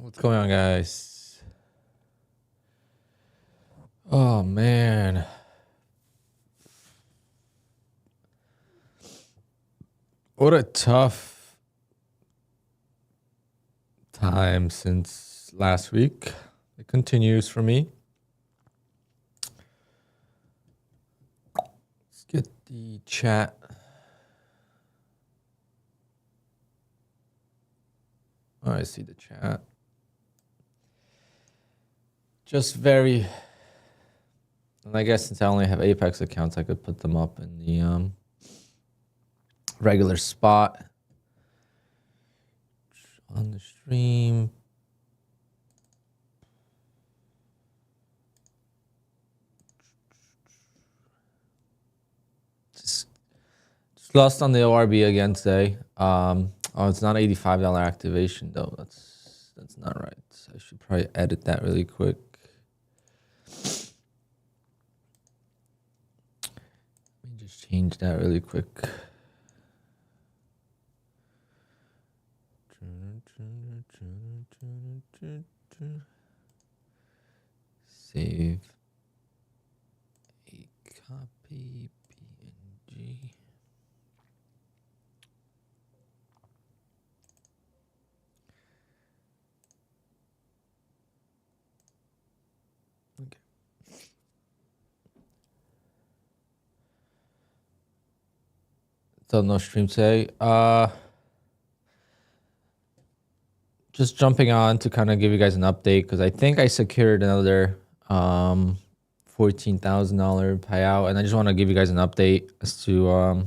What's going on, guys? Oh, man. What a tough time since last week. It continues for me. Let's get the chat. Oh, I see the chat. Just very... And I guess since I only have Apex accounts, I could put them up in the regular spot on the stream. Just lost on the ORB again today. Oh, it's not $85 activation though. That's not right. I should probably edit that really quick. Let me just change that really quick. Save a copy PNG. Okay. So no stream today. Just jumping on to kind of give you guys an update because I think I secured another $14,000 payout, and I just want to give you guys an update as to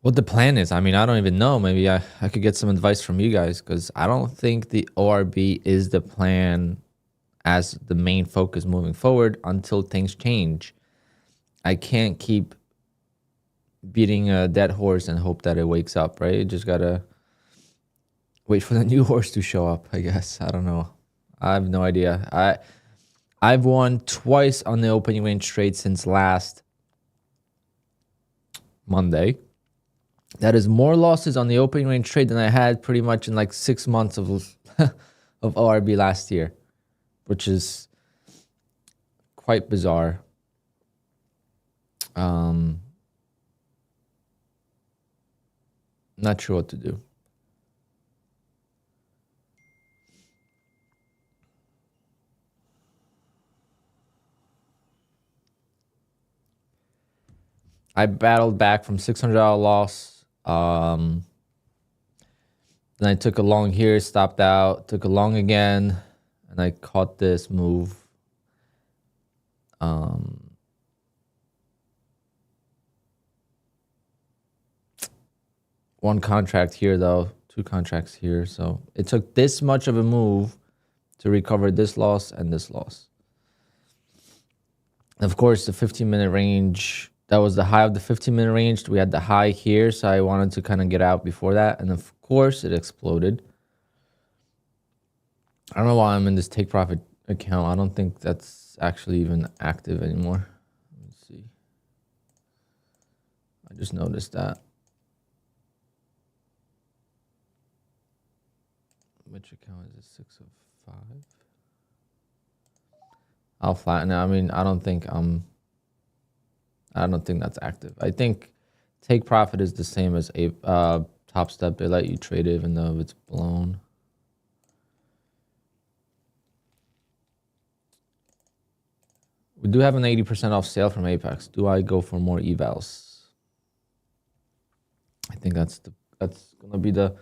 what the plan is. I mean, I don't even know. Maybe I could get some advice from you guys because I don't think the ORB is the plan as the main focus moving forward until things change. I can't keep beating a dead horse and hope that it wakes up, right? You just gotta wait for the new horse to show up, I guess. I don't know. I have no idea. I've won twice on the opening range trade since last Monday. That is more losses on the opening range trade than I had pretty much in like 6 months of of ORB last year, which is quite bizarre. Not sure what to do. I battled back from $600 loss. Then I took a long here, stopped out, took a long again, and I caught this move. One contract here though, 2 contracts here. So it took this much of a move to recover this loss and this loss. Of course, the 15-minute range, that was the high of the 15-minute range. We had the high here, so I wanted to kind of get out before that. And of course, it exploded. I don't know why I'm in this take profit account. I don't think that's actually even active anymore. Let's see. I just noticed that. Which account is it? 6 of 5. I'll flatten it. I mean, I don't think that's active. I think take profit is the same as a top step. They let you trade it even though it's blown. We do have an 80% off sale from Apex. Do I go for more evals? I think that's gonna be the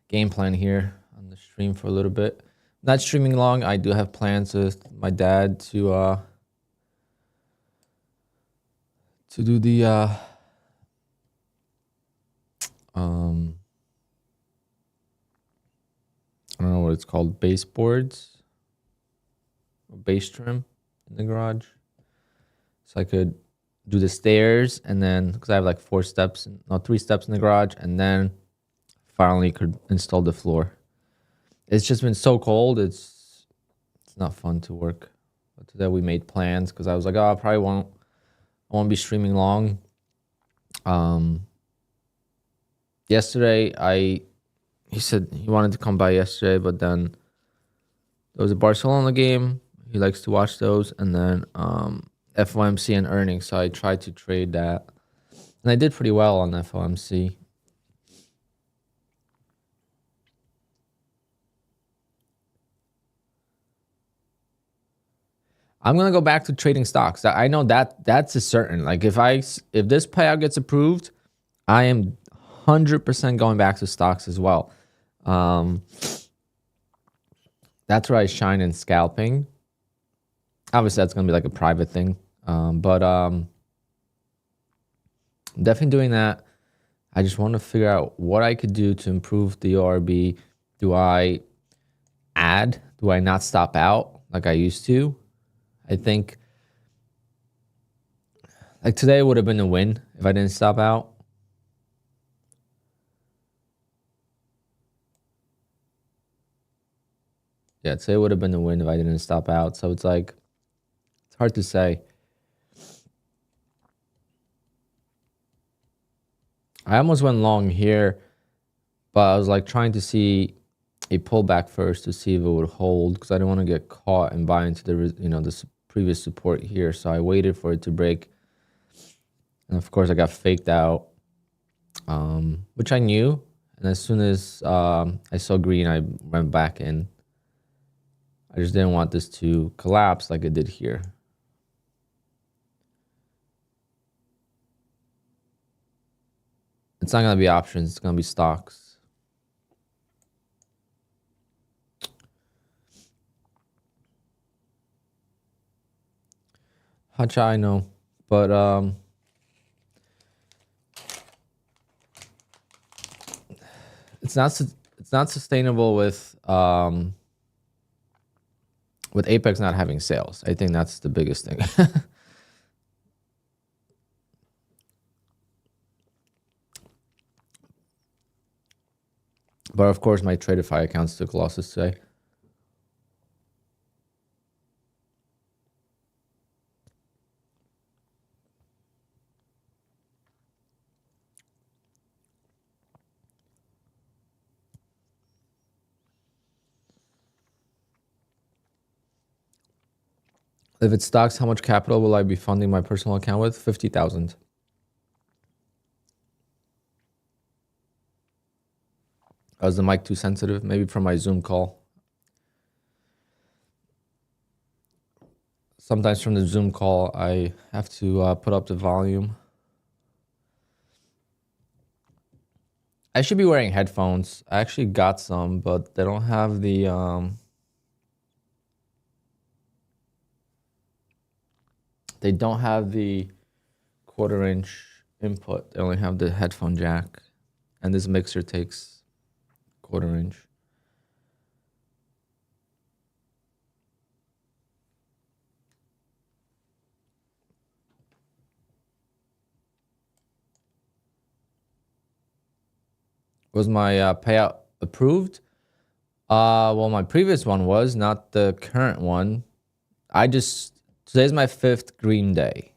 game plan here on the stream for a little bit. Not streaming long. I do have plans with my dad to do the I don't know what it's called, baseboards or base trim in the garage. So I could do the stairs and then because I have like 3 steps in the garage, and then finally could install the floor. It's just been so cold. It's not fun to work. But today we made plans because I was like, oh, I probably won't be streaming long. yesterday, he said he wanted to come by yesterday, but then there was a Barcelona game. He likes to watch those, and then FOMC and earnings. So I tried to trade that, and I did pretty well on FOMC. I'm gonna go back to trading stocks. I know that's a certain. Like if this payout gets approved, I am 100% going back to stocks as well. That's where I shine in scalping. Obviously, that's gonna be like a private thing, but definitely doing that. I just want to figure out what I could do to improve the ORB. Do I add? Do I not stop out like I used to? I think like today would have been a win if I didn't stop out. Yeah, today would have been a win if I didn't stop out. So it's like, it's hard to say. I almost went long here, but I was like trying to see a pullback first to see if it would hold because I didn't want to get caught and buy into the this previous support here. So I waited for it to break, and of course I got faked out, which I knew. And as soon as I saw green, I went back in. I just didn't want this to collapse like it did here. It's not going to be options. It's going to be stocks. Hacha, I know. But it's not sustainable with Apex not having sales. I think that's the biggest thing. But of course, my Tradeify accounts took losses today. If it's stocks, how much capital will I be funding my personal account with? 50,000. Was the mic too sensitive? Maybe from my Zoom call. Sometimes from the Zoom call, I have to put up the volume. I should be wearing headphones. I actually got some, but they don't have the they don't have the 1/4-inch input. They only have the headphone jack, and this mixer takes 1/4-inch. Was my payout approved? Well, my previous one was, not the current one. Today's my 5th green day.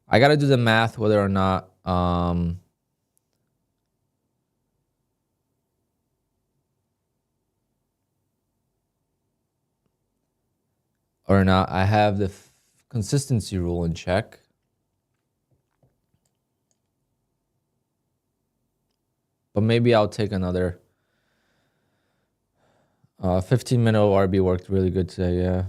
I got to do the math whether or not I have the consistency rule in check. But maybe I'll take another 15-minute ORB worked really good today, yeah.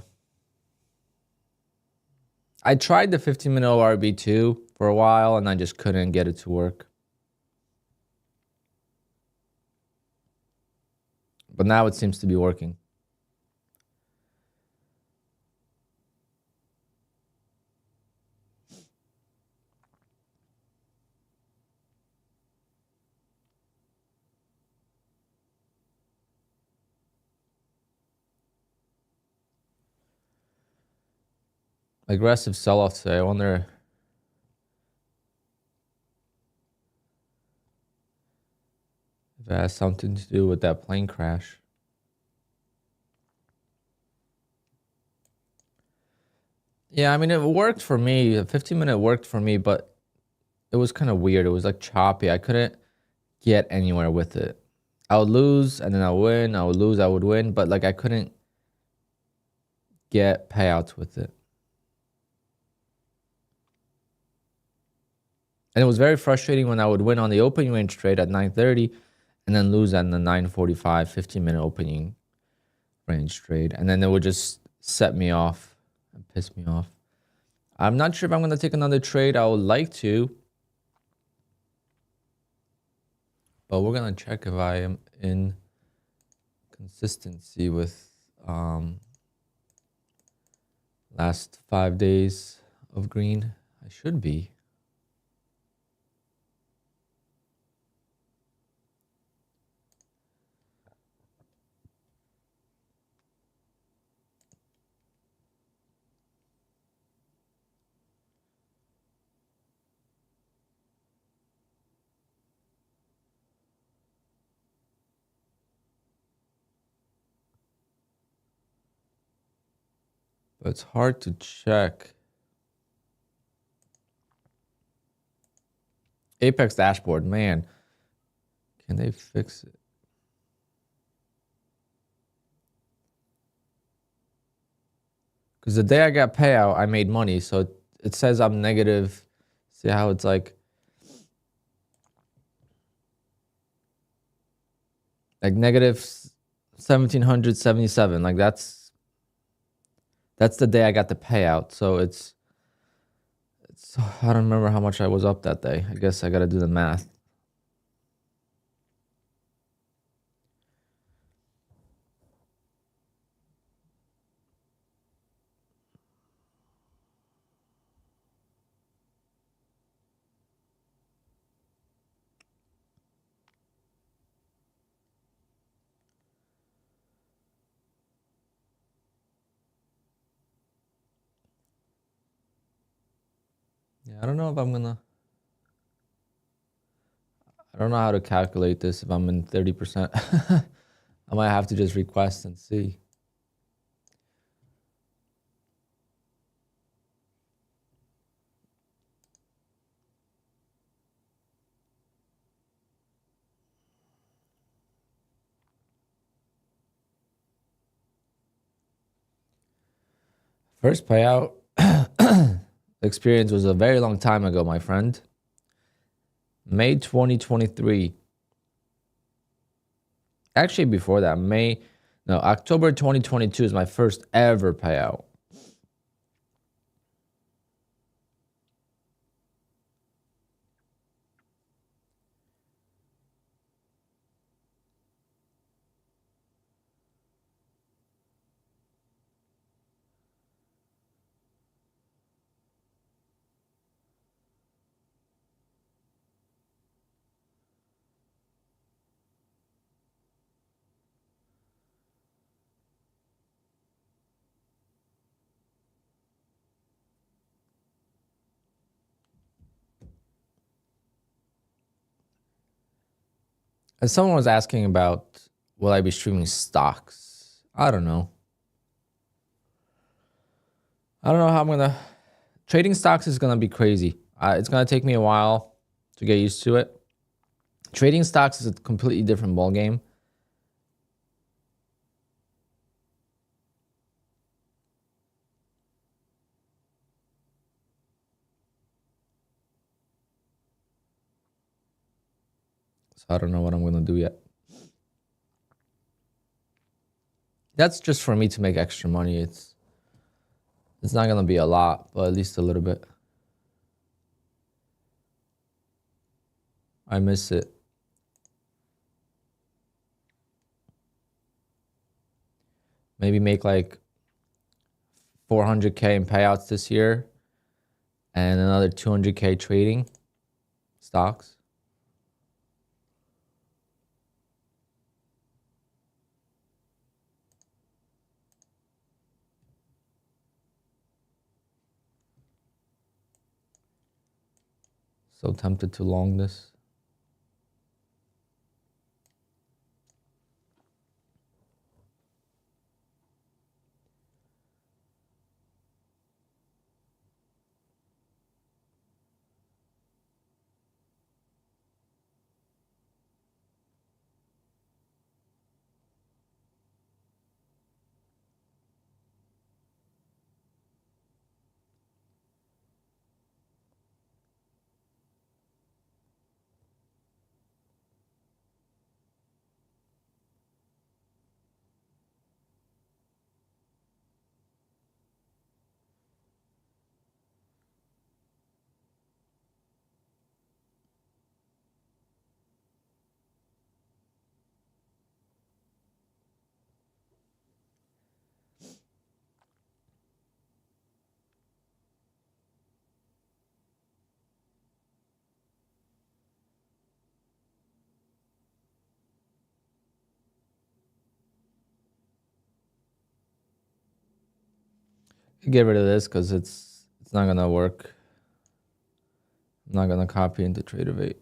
I tried the 15-minute ORB too for a while, and I just couldn't get it to work. But now it seems to be working. Aggressive sell-off today. I wonder if it has something to do with that plane crash. Yeah, I mean, it worked for me. The 15-minute worked for me, but it was kind of weird. It was like choppy. I couldn't get anywhere with it. I would lose and then I would win. I would lose, I would win, but like I couldn't get payouts with it. And it was very frustrating when I would win on the opening range trade at 9:30 and then lose on the 9:45 15-minute opening range trade. And then it would just set me off and piss me off. I'm not sure if I'm going to take another trade. I would like to. But we're going to check if I am in consistency with last 5 days of green. I should be. But it's hard to check. Apex dashboard, man. Can they fix it? Because the day I got payout, I made money. So it says I'm negative. See how it's like negative 1,777. Like that's the day I got the payout. So it's I don't remember how much I was up that day. I guess I got to do the math. Yeah, I don't know if I'm gonna. I don't know how to calculate this if I'm in 30%. I might have to just request and see. First payout experience was a very long time ago, my friend. May 2023. Actually, before that, October 2022 is my first ever payout. And someone was asking about, will I be streaming stocks? I don't know. I don't know how I'm going to... Trading stocks is going to be crazy. It's going to take me a while to get used to it. Trading stocks is a completely different ballgame. So I don't know what I'm going to do yet. That's just for me to make extra money. It's not going to be a lot, but at least a little bit. I miss it. Maybe make like 400K in payouts this year and another 200K trading stocks. So tempted to long this. Get rid of this because it's not gonna work. I'm not gonna copy into Tradeify.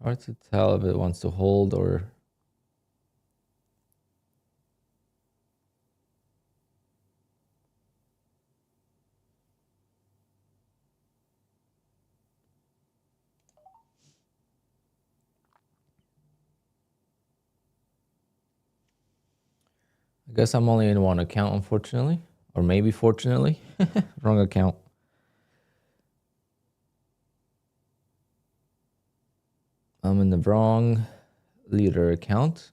It's hard to tell if it wants to hold or. I guess I'm only in one account, unfortunately, or maybe fortunately. Wrong account. I'm in the wrong leader account.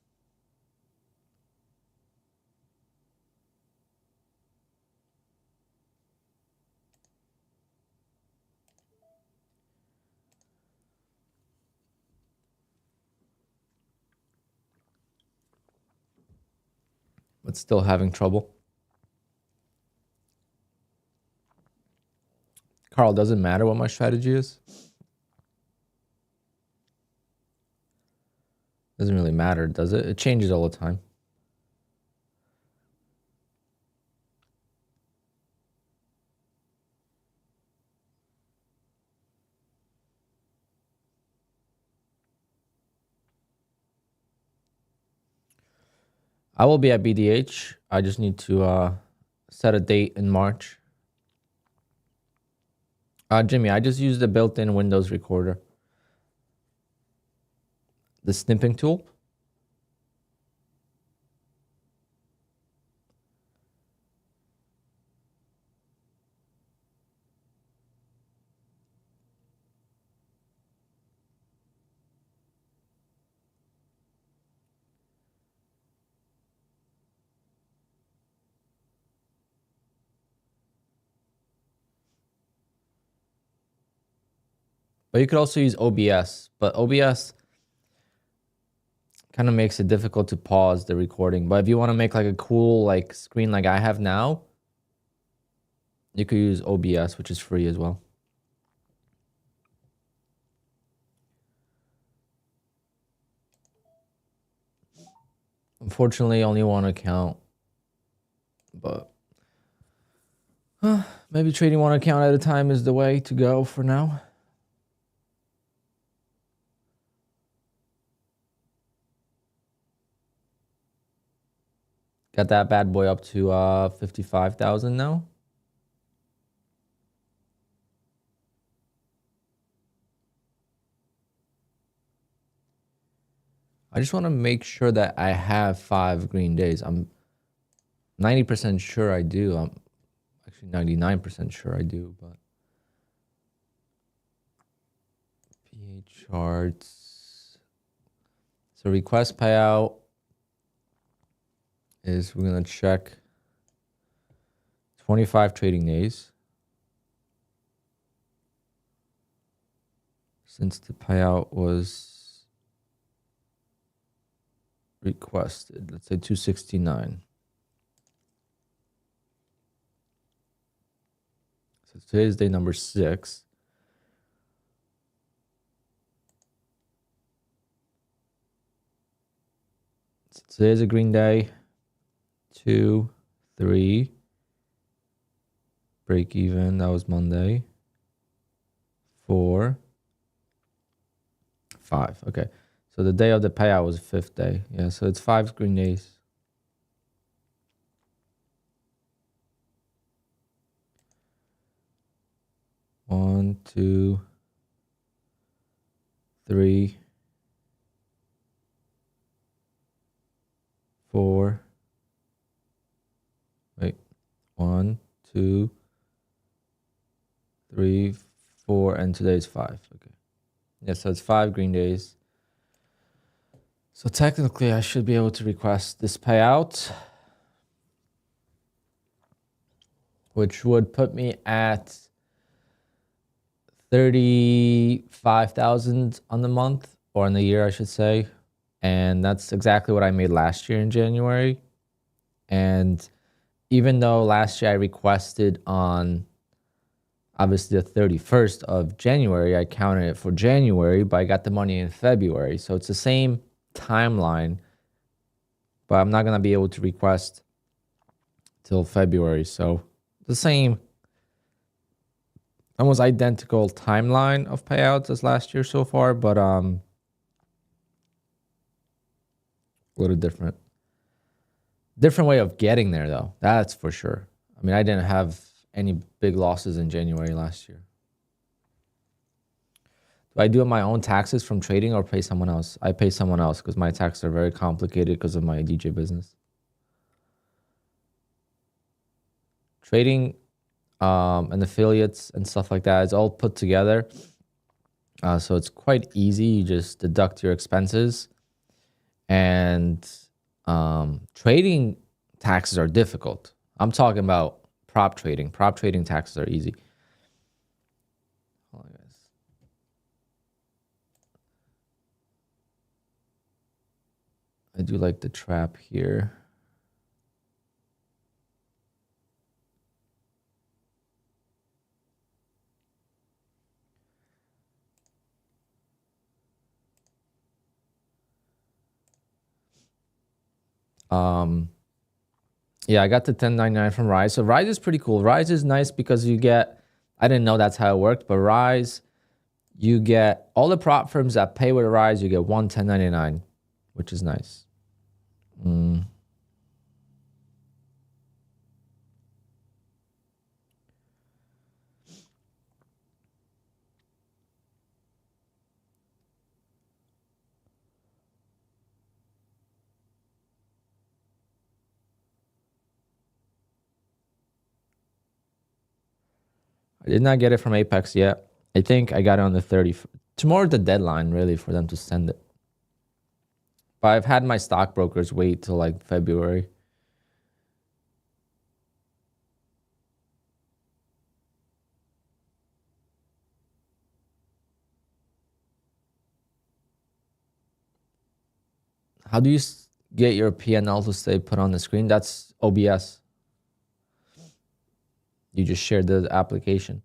But still having trouble. Carl, doesn't matter what my strategy is. Doesn't really matter, does it? It changes all the time. I will be at BDH. I just need to set a date in March. Jimmy, I just used the built-in Windows recorder. The snipping tool. But you could also use OBS. But OBS kind of makes it difficult to pause the recording. But if you want to make like a cool like screen like I have now, you could use OBS, which is free as well. Unfortunately, only one account. But maybe trading one account at a time is the way to go for now. Got that bad boy up to 55,000 now. I just want to make sure that I have 5 green days. I'm 90% sure I do. I'm actually 99% sure I do, but PA charts. So request payout is we're going to check 25 trading days since the payout was requested. Let's say 269. So today's day number 6. So today's a green day. 2, 3. Break even. That was Monday. 4, 5. Okay. So the day of the payout was the 5th day. Yeah, so it's 5 green days. One, 2, 3, 4, 1, 2, 3, 4, and today's 5. Okay. Yeah, so it's 5 green days. So technically, I should be able to request this payout, which would put me at 35,000 on the month, or in the year, I should say. And that's exactly what I made last year in January. And even though last year I requested on obviously the 31st of January, I counted it for January, but I got the money in February. So it's the same timeline, but I'm not going to be able to request till February. So the same, almost identical timeline of payouts as last year so far, but a little different. Different way of getting there, though. That's for sure. I mean, I didn't have any big losses in January last year. Do I do my own taxes from trading or pay someone else? I pay someone else because my taxes are very complicated because of my DJ business. Trading and affiliates and stuff like that is all put together. So it's quite easy. You just deduct your expenses. And trading taxes are difficult. I'm talking about prop trading. Prop trading taxes are easy. Hold on, guys. I do like the trap here. Yeah, I got the 1099 from Rise. So Rise is pretty cool. Rise is nice because you get, I didn't know that's how it worked, but Rise, you get all the prop firms that pay with Rise, you get one 1099, which is nice. I did not get it from Apex yet. I think I got it on the 30th. Tomorrow's the deadline, really, for them to send it. But I've had my stockbrokers wait till like February. How do you get your PNL to stay put on the screen? That's OBS. You just share the application.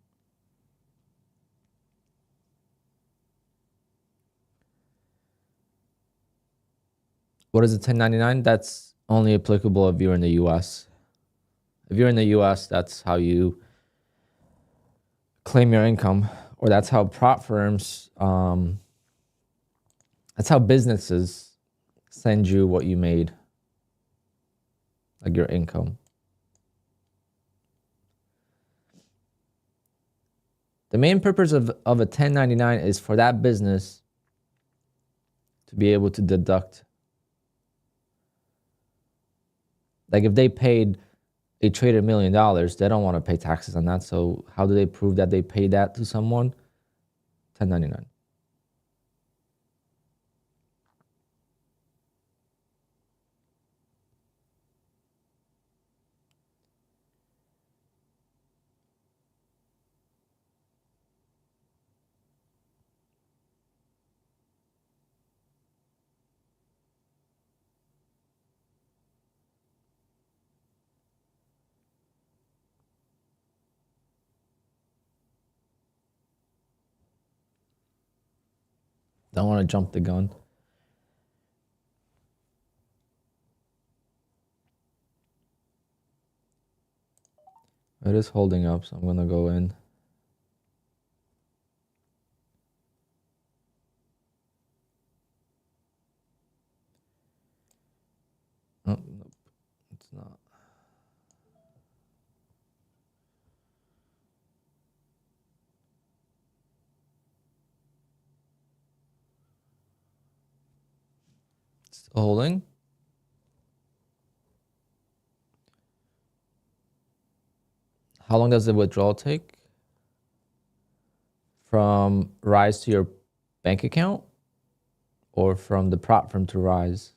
What is a 1099? That's only applicable if you're in the US. If you're in the US, that's how you claim your income, or that's how prop firms, that's how businesses send you what you made, like your income. The main purpose of a 1099 is for that business to be able to deduct. Like if they paid, they traded $1 million, they don't want to pay taxes on that. So how do they prove that they paid that to someone? 1099. Don't want to jump the gun. It is holding up, so I'm going to go in. Oh, nope, it's not. Still holding. How long does the withdrawal take? From Rise to your bank account or from the prop firm to Rise?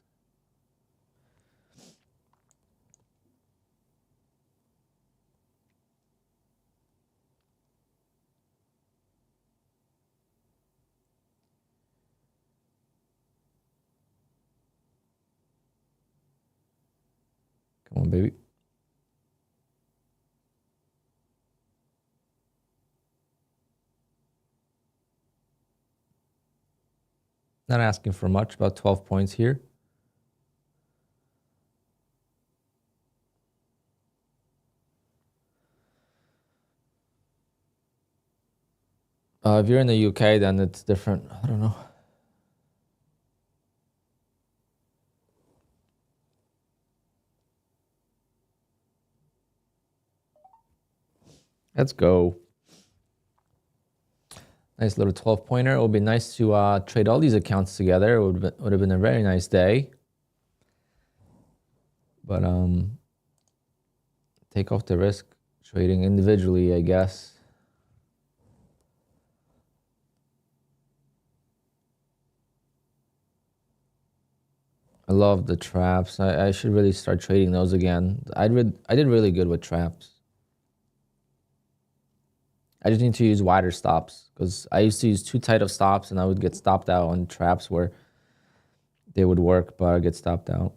Come on, baby. Not asking for much, about 12 points here. If you're in the UK, then it's different. I don't know. Let's go. Nice little 12-pointer. It would be nice to trade all these accounts together. It would have been a very nice day. But take off the risk trading individually, I guess. I love the traps. I should really start trading those again. I did really good with traps. I just need to use wider stops because I used to use too tight of stops and I would get stopped out on traps where they would work, but I'd get stopped out.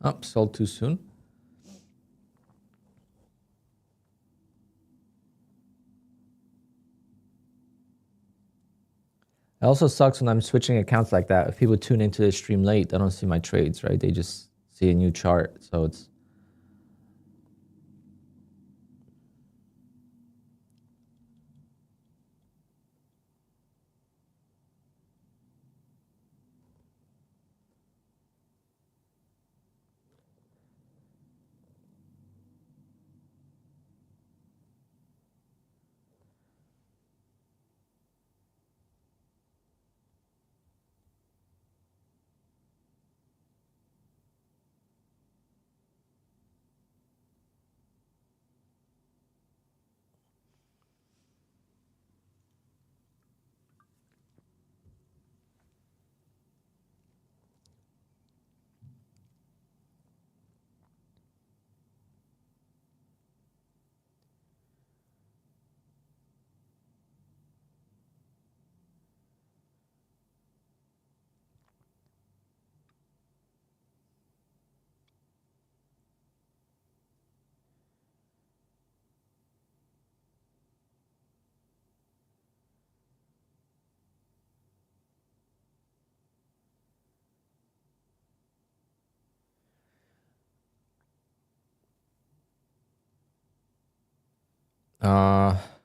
Oh, sold too soon. It also sucks when I'm switching accounts like that. If people tune into the stream late, they don't see my trades, right? They just see a new chart. So it's...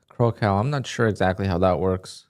Crow Cow, I'm not sure exactly how that works.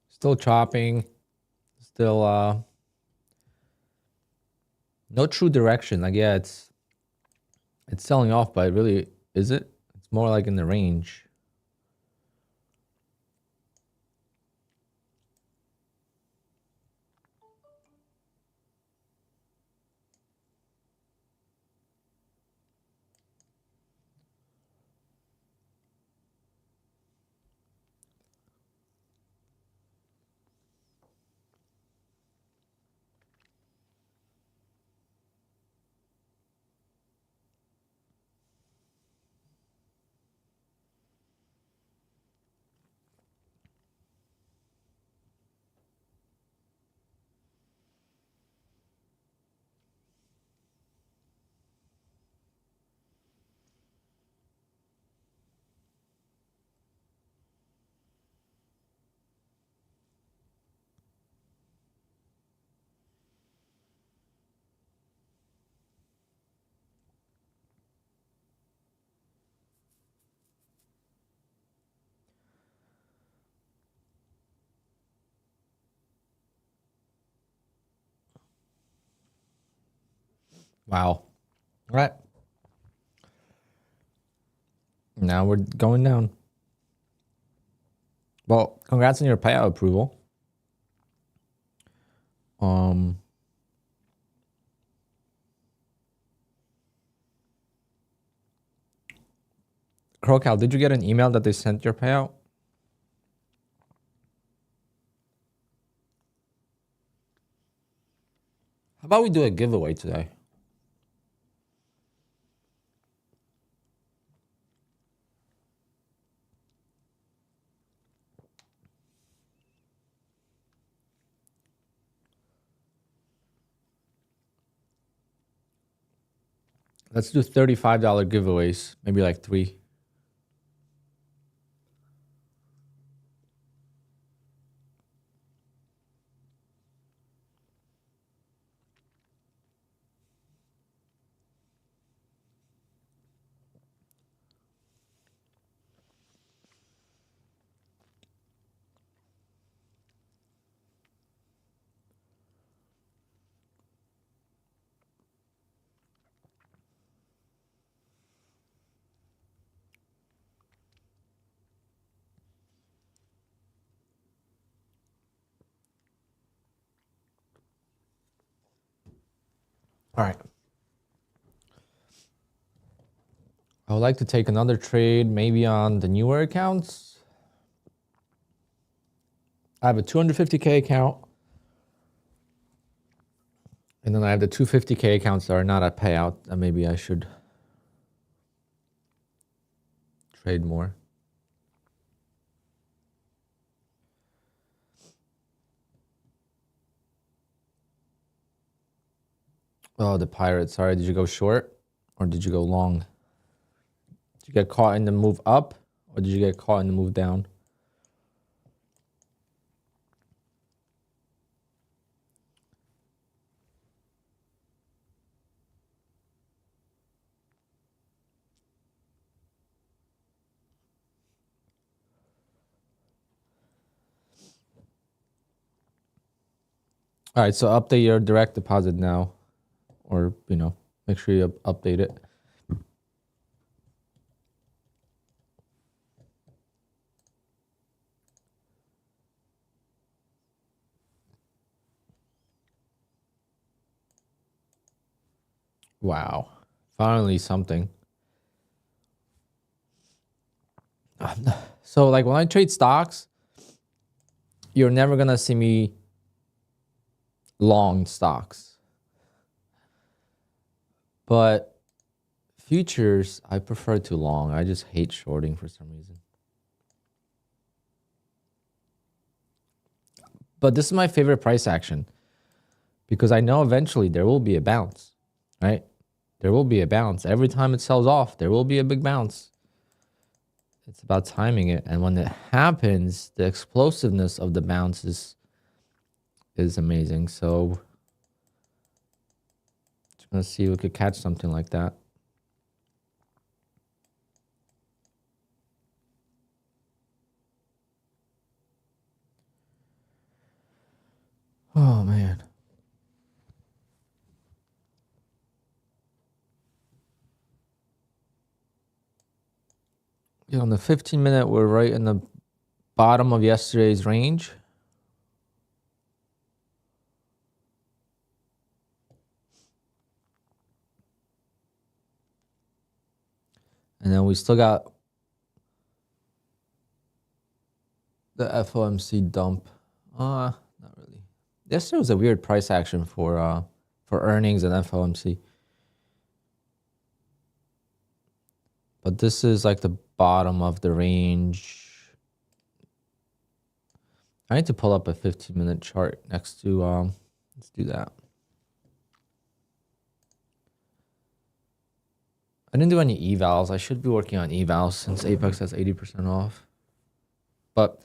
Still chopping. Still no true direction. Like, yeah, it's selling off, but really, is it? It's more like in the range. Wow. All right. Now we're going down. Well, congrats on your payout approval. Crocal, did you get an email that they sent your payout? How about we do a giveaway today? Let's do $35 giveaways, maybe like 3. All right. I would like to take another trade, maybe on the newer accounts. I have a 250K account. And then I have the 250K accounts that are not at payout. And maybe I should trade more. Oh, the Pirates. Sorry, did you go short or did you go long? Did you get caught in the move up or did you get caught in the move down? All right, so update your direct deposit now, or, make sure you update it. Wow, finally something. So like when I trade stocks, you're never gonna see me long stocks. But futures, I prefer to long. I just hate shorting for some reason. But this is my favorite price action because I know eventually there will be a bounce, right? There will be a bounce. Every time it sells off, there will be a big bounce. It's about timing it. And when it happens, the explosiveness of the bounce is amazing. So just gonna see if we could catch something like that. Oh man. Yeah, on the 15-minute, we're right in the bottom of yesterday's range. And then we still got the FOMC dump. Not really. Yesterday was a weird price action for earnings and FOMC. But this is like the bottom of the range. I need to pull up a 15-minute chart next to, let's do that. I didn't do any evals. I should be working on evals since Apex has 80% off. But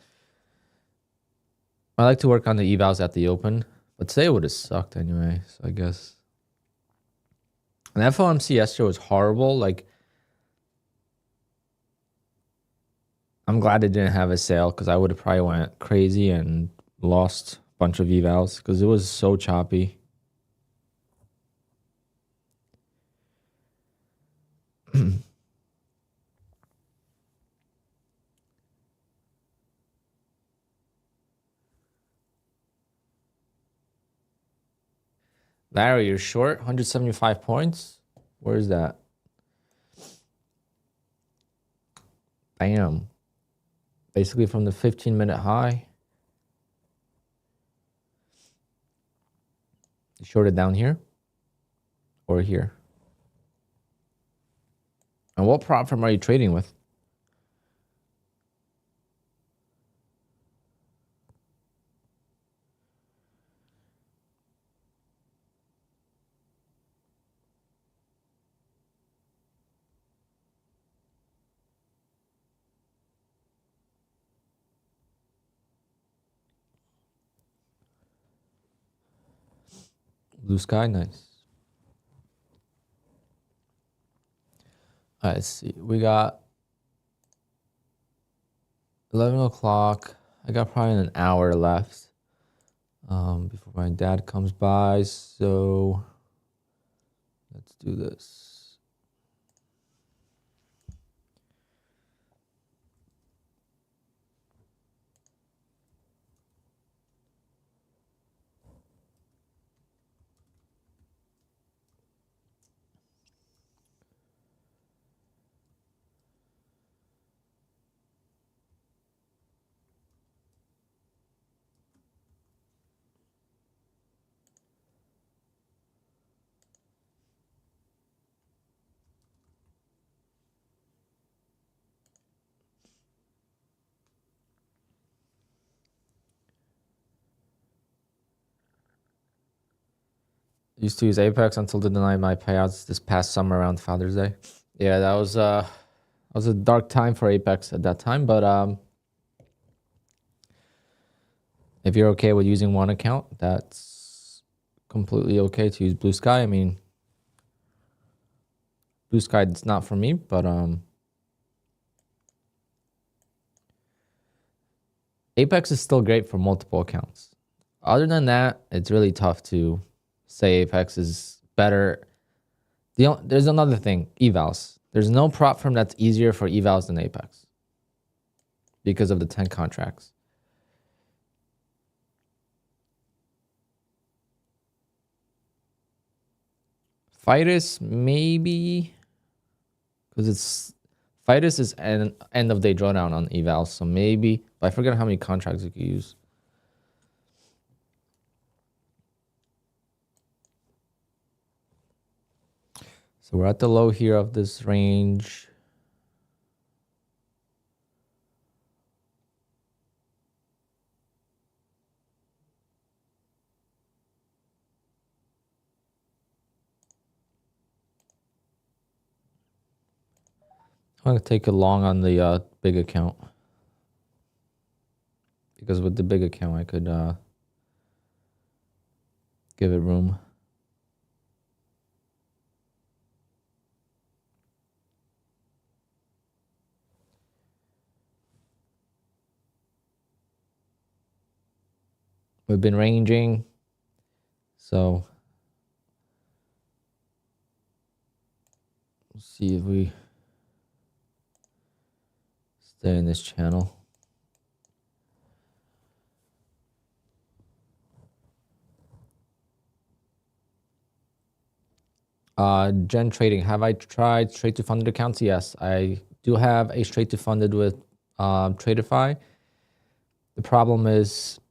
I like to work on the evals at the open. But today it would have sucked anyway, so I guess. And FOMC yesterday was horrible. Like, I'm glad it didn't have a sale because I would have probably went crazy and lost a bunch of evals because it was so choppy. Larry, you're short 175 points. Where is that? Bam. Basically from the 15-minute high. You shorted down here or here. And what prop firm are you trading with? Blue Sky, nice. All right, let's see. We got 11 o'clock. I got probably an hour left before my dad comes by. So let's do this. Used to use Apex until they denied my payouts this past summer around Father's Day. Yeah, that was a dark time for Apex at that time, but if you're okay with using one account, that's completely okay to use Blue Sky. I mean, Blue Sky it's not for me, but Apex is still great for multiple accounts. Other than that, it's really tough to say Apex is better. There's another thing, evals. There's no prop firm that's easier for evals than Apex because of the 10 contracts. Fidus, maybe, because it's Fidus is an end of day drawdown on evals, so maybe. But I forget how many contracts you could use. So we're at the low here of this range. I'm going to take a long on the big account. Because with the big account, I could give it room. We've been ranging. So let's see if we stay in this channel. Gen trading. Have I tried straight to funded accounts? Yes, I do have a straight to funded with Tradeify. The problem is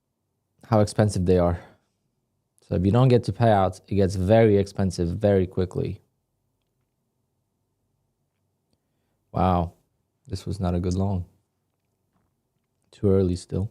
how expensive they are. So if you don't get to payouts, it gets very expensive very quickly. Wow, this was not a good long. Too early still.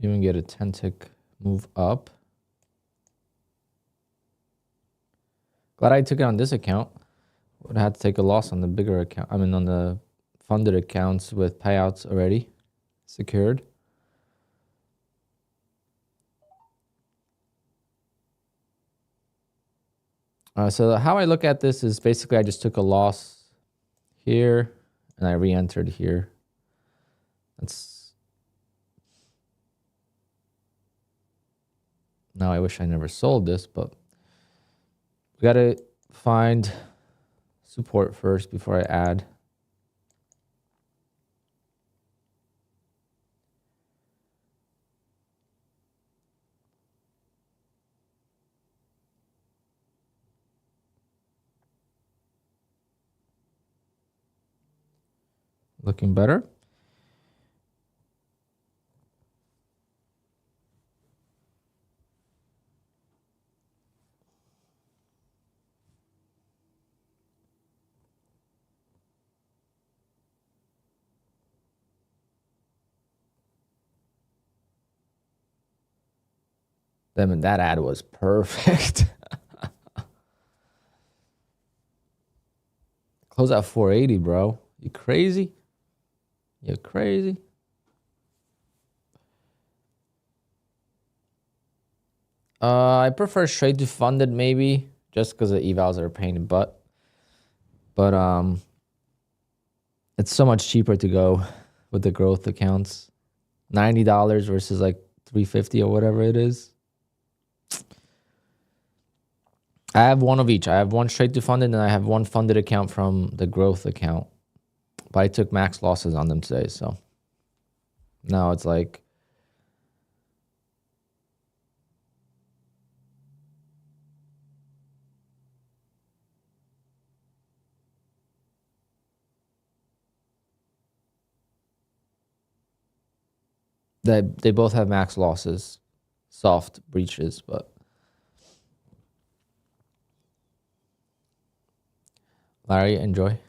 Can't even get a 10 tick move up. Glad I took it on this account. Would have had to take a loss on the bigger account. I mean, on the funded accounts with payouts already secured. So how I look at this is basically I just took a loss here and I re-entered here. That's now I wish I never sold this, but we gotta find support first before I add. Looking better. Then that ad was perfect. Close at 480, bro. You crazy? You're crazy. I prefer straight to funded maybe, just because the evals are a pain in the butt. But it's so much cheaper to go with the growth accounts. $90 versus like $350 or whatever it is. I have one of each. I have one straight to funded and I have one funded account from the growth account. But I took max losses on them today, so now it's like they both have max losses, soft breaches, but Larry, enjoy.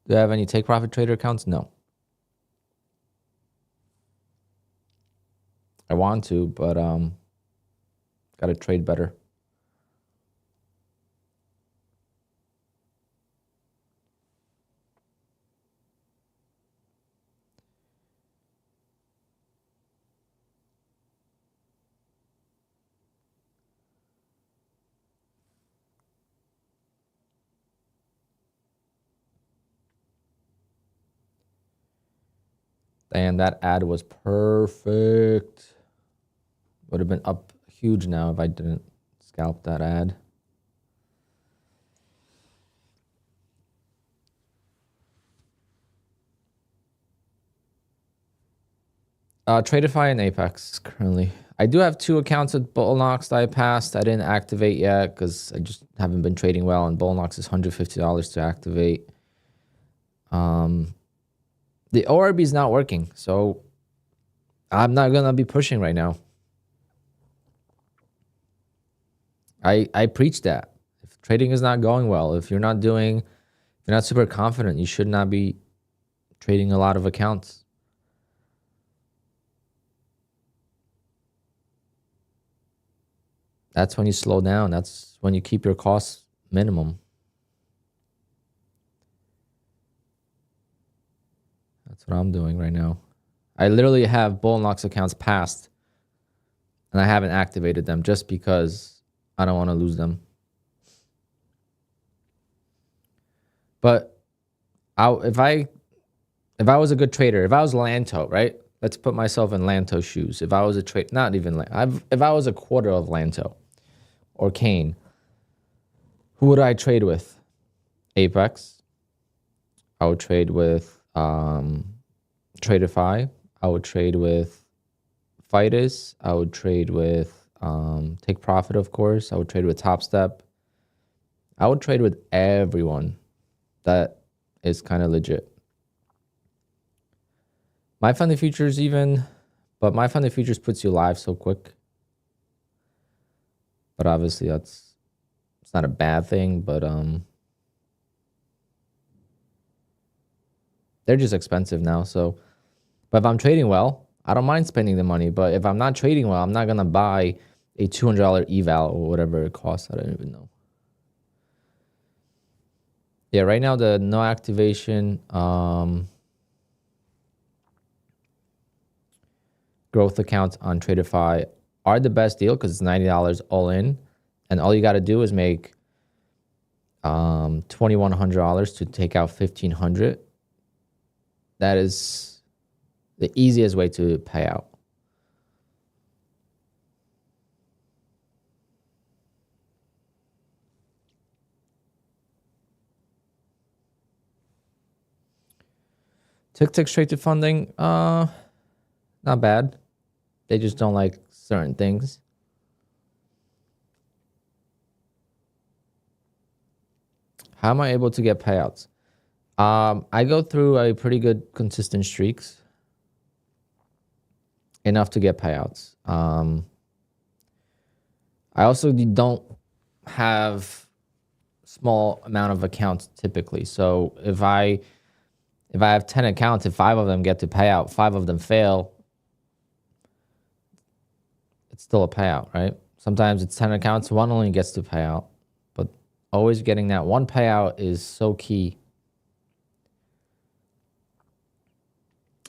Do I have any take profit trader accounts? No. I want to, but gotta trade better. And that ad was perfect. Would have been up huge now if I didn't scalp that ad. Tradeify and Apex currently. I do have 2 accounts with Bullnox that I passed. I didn't activate yet because I just haven't been trading well, and Bullnox is $150 to activate. The ORB is not working, so I'm not gonna be pushing right now. I preach that. If trading is not going well, if you're not super confident, you should not be trading a lot of accounts. That's when you slow down. That's when you keep your costs minimum. That's what I'm doing right now. I literally have Bullnox accounts passed, and I haven't activated them just because I don't want to lose them. But if I was a good trader, if I was Lanto, right? Let's put myself in Lanto's shoes. If I was a trade, not even if I was a quarter of Lanto or Kane, who would I trade with? Apex. I would trade with Tradeify. I would trade with Fightus. I would trade with Take Profit, of course. I would trade with Top Step. I would trade with everyone that is kind of legit. My Funded Futures even, but My Funded Futures puts you live so quick. But obviously it's not a bad thing, but they're just expensive now. So, but if I'm trading well, I don't mind spending the money, but if I'm not trading well, I'm not gonna buy a $200 eval or whatever it costs. I don't even know. Yeah, right now the no activation growth accounts on Tradeify are the best deal because it's $90 all in, and all you got to do is make $2,100 to take out $1,500. That is the easiest way to pay out. Tick straight to funding, not bad. They just don't like certain things. How am I able to get payouts? I go through a pretty good consistent streaks, enough to get payouts. I also don't have small amount of accounts typically. So if I have 10 accounts, if 5 of them get to payout, 5 of them fail, it's still a payout, right? Sometimes it's 10 accounts, 1 only gets to payout, but always getting that 1 payout is so key.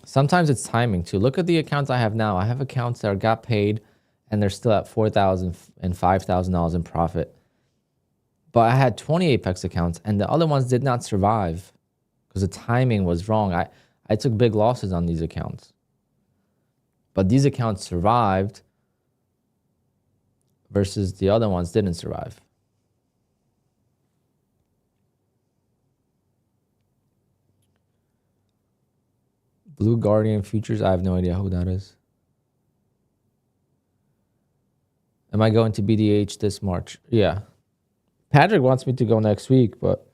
Sometimes it's timing too. Look at the accounts I have now. I have accounts that got paid and they're still at $4,000 and $5,000 in profit. But I had 20 Apex accounts and the other ones did not survive because the timing was wrong. I took big losses on these accounts. But these accounts survived versus the other ones didn't survive. Blue Guardian Futures, I have no idea who that is. Am I going to BDH this March? Yeah. Patrick wants me to go next week, but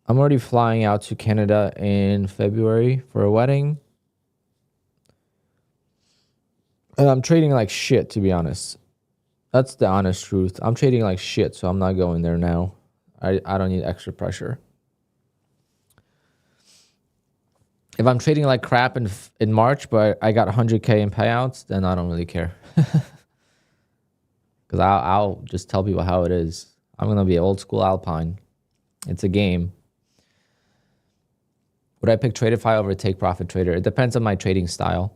I'm already flying out to Canada in February for a wedding. And I'm trading like shit, to be honest. That's the honest truth. I'm trading like shit, so I'm not going there now. I don't need extra pressure. If I'm trading like crap in March, but I got 100K in payouts, then I don't really care. Because I'll just tell people how it is. I'm going to be old school Alpine. It's a game. Would I pick Tradeify over Take Profit Trader? It depends on my trading style.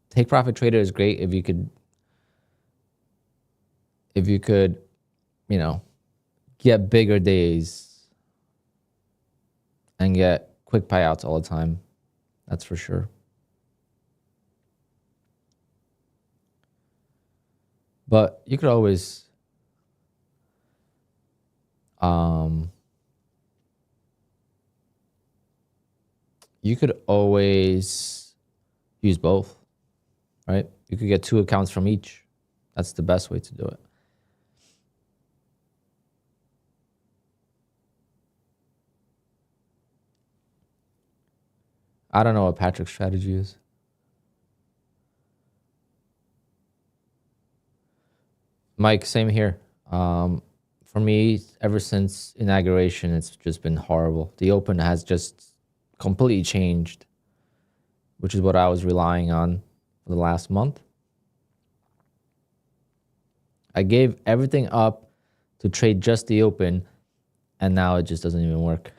Take Profit Trader is great if you could, you know, get bigger days and get quick payouts all the time. That's for sure. But you could always use both, right? You could get 2 accounts from each. That's the best way to do it. I don't know what Patrick's strategy is. Mike, same here. For me, ever since inauguration, it's just been horrible. The open has just completely changed, which is what I was relying on for the last month. I gave everything up to trade just the open, and now it just doesn't even work.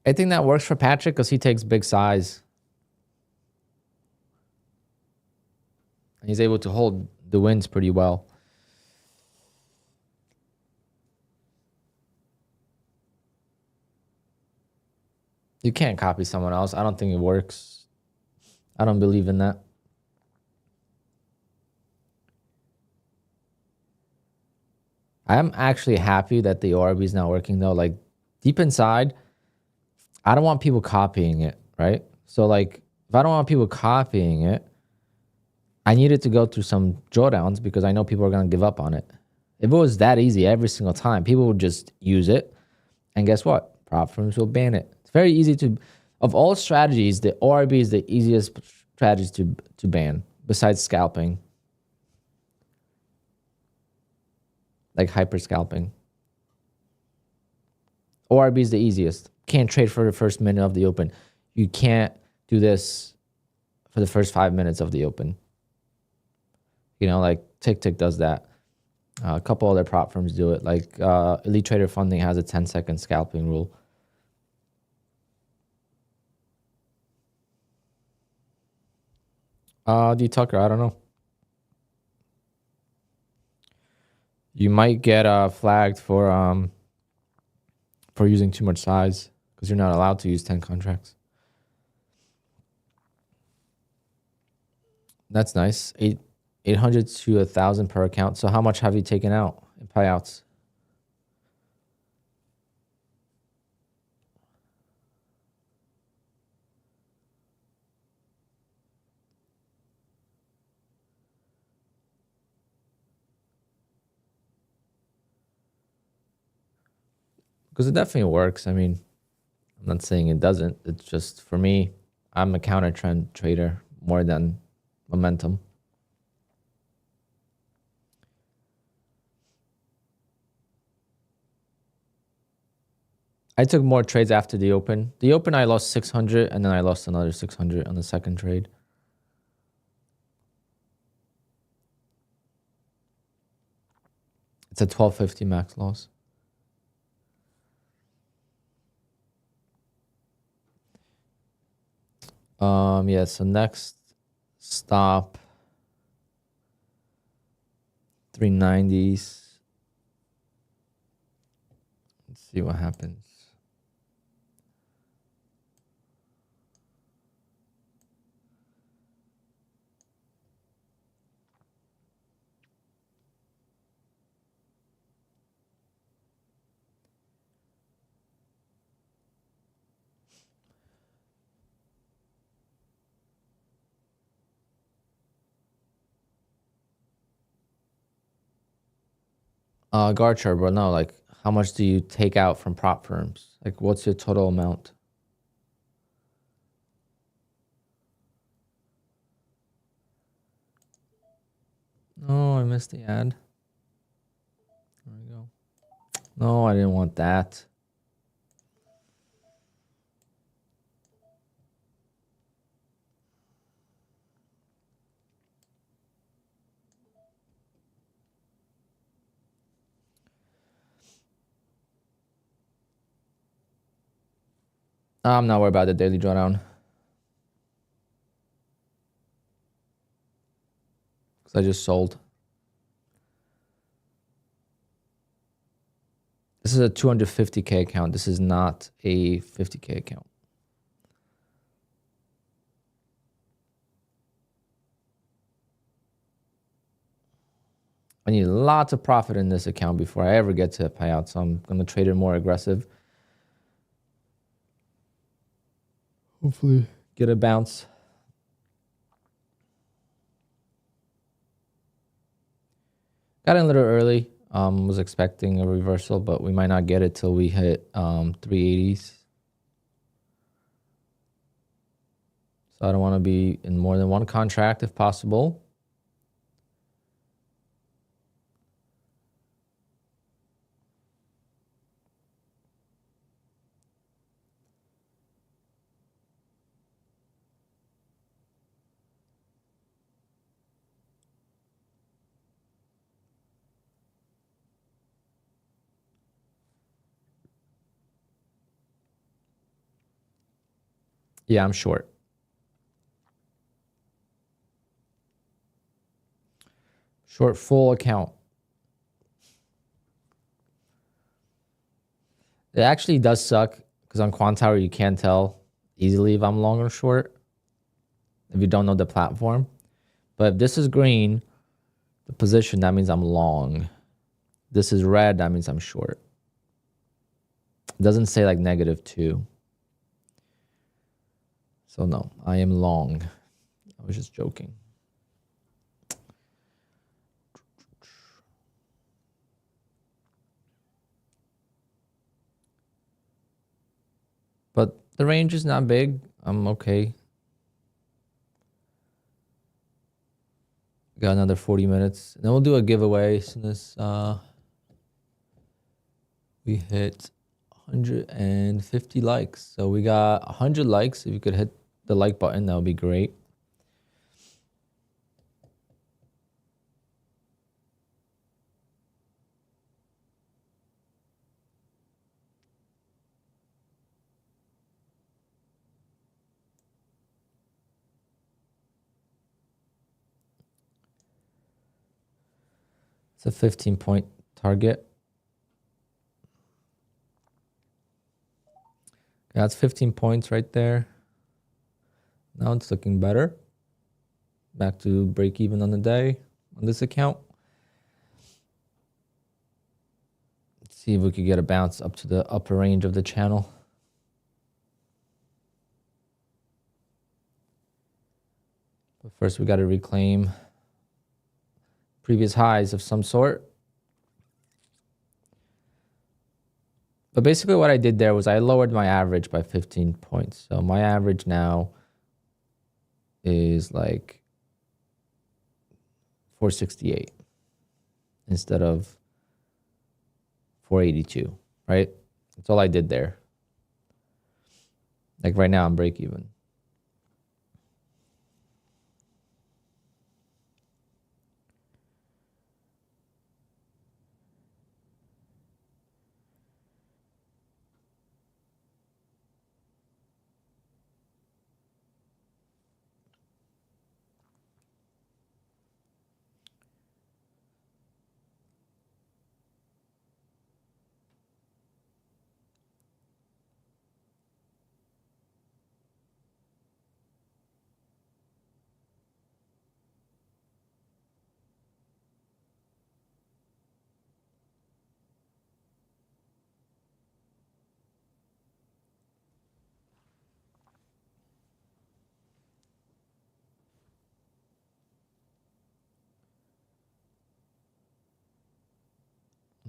I think that works for Patrick because he takes big size. And he's able to hold the wins pretty well. You can't copy someone else. I don't think it works. I don't believe in that. I'm actually happy that the ORB is not working though. Like deep inside, I don't want people copying it, right? So like if I don't want people copying it, I need it to go through some drawdowns because I know people are going to give up on it. If it was that easy every single time, people would just use it. And guess what? Prop firms will ban it. It's very easy to, of all strategies, the ORB is the easiest strategy to ban, besides scalping. Like hyper scalping. ORB is the easiest. Can't trade for the first minute of the open. You can't do this for the first 5 minutes of the open. You know, like Tick does that. A couple other prop firms do it. Like Elite Trader Funding has a 10-second scalping rule. D Tucker, I don't know. You might get flagged for using too much size because you're not allowed to use 10 contracts. That's nice. 800 to 1,000 per account. So how much have you taken out in payouts? Because it definitely works. I mean, I'm not saying it doesn't. It's just, for me, I'm a counter trend trader more than momentum. I took more trades after the open. The open, I lost 600, and then I lost another 600 on the second trade. It's a 1250 max loss. Yeah, so next stop 390s. Let's see what happens. Guard chart, bro. No, like, how much do you take out from prop firms? Like, what's your total amount? Oh, I missed the ad. There we go. No, I didn't want that. I'm not worried about the daily drawdown. Because I just sold. This is a 250K account. This is not a 50K account. I need lots of profit in this account before I ever get to a payout. So I'm going to trade it more aggressive. Hopefully get a bounce. Got in a little early. Was expecting a reversal, but we might not get it till we hit 380s. So I don't want to be in more than one contract if possible. Yeah, I'm short. Short full account. It actually does suck because on QUANTOWER you can't tell easily if I'm long or short if you don't know the platform. But if this is green, the position, that means I'm long. This is red, that means I'm short. It doesn't say like -2. So no, I am long. I was just joking. The range is not big. I'm okay. Got another 40 minutes. And then we'll do a giveaway as soon as we hit 150 likes. So we got 100 likes. If you could hit the like button, that would be great. It's a 15-point target. That's 15 points right there. Now it's looking better. Back to break even on the day on this account. Let's see if we could get a bounce up to the upper range of the channel. But first we got to reclaim previous highs of some sort. But basically what I did there was I lowered my average by 15 points. So my average now is like 468 instead of 482, right? That's all I did there. Like right now I'm break even.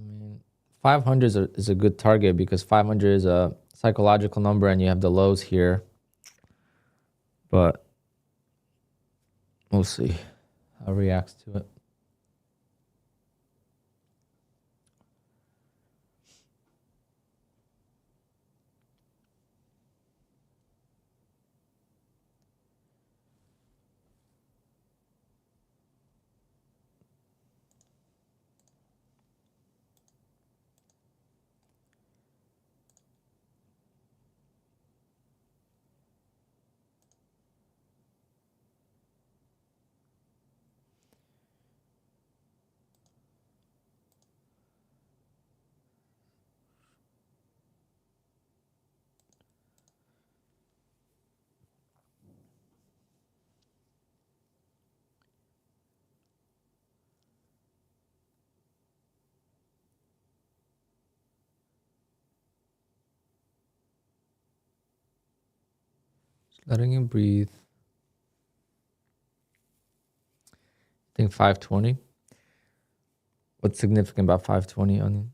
I mean, 500 is a good target because 500 is a psychological number and you have the lows here. But we'll see how it reacts to it. Just letting him breathe. I think 520. What's significant about 520? I'm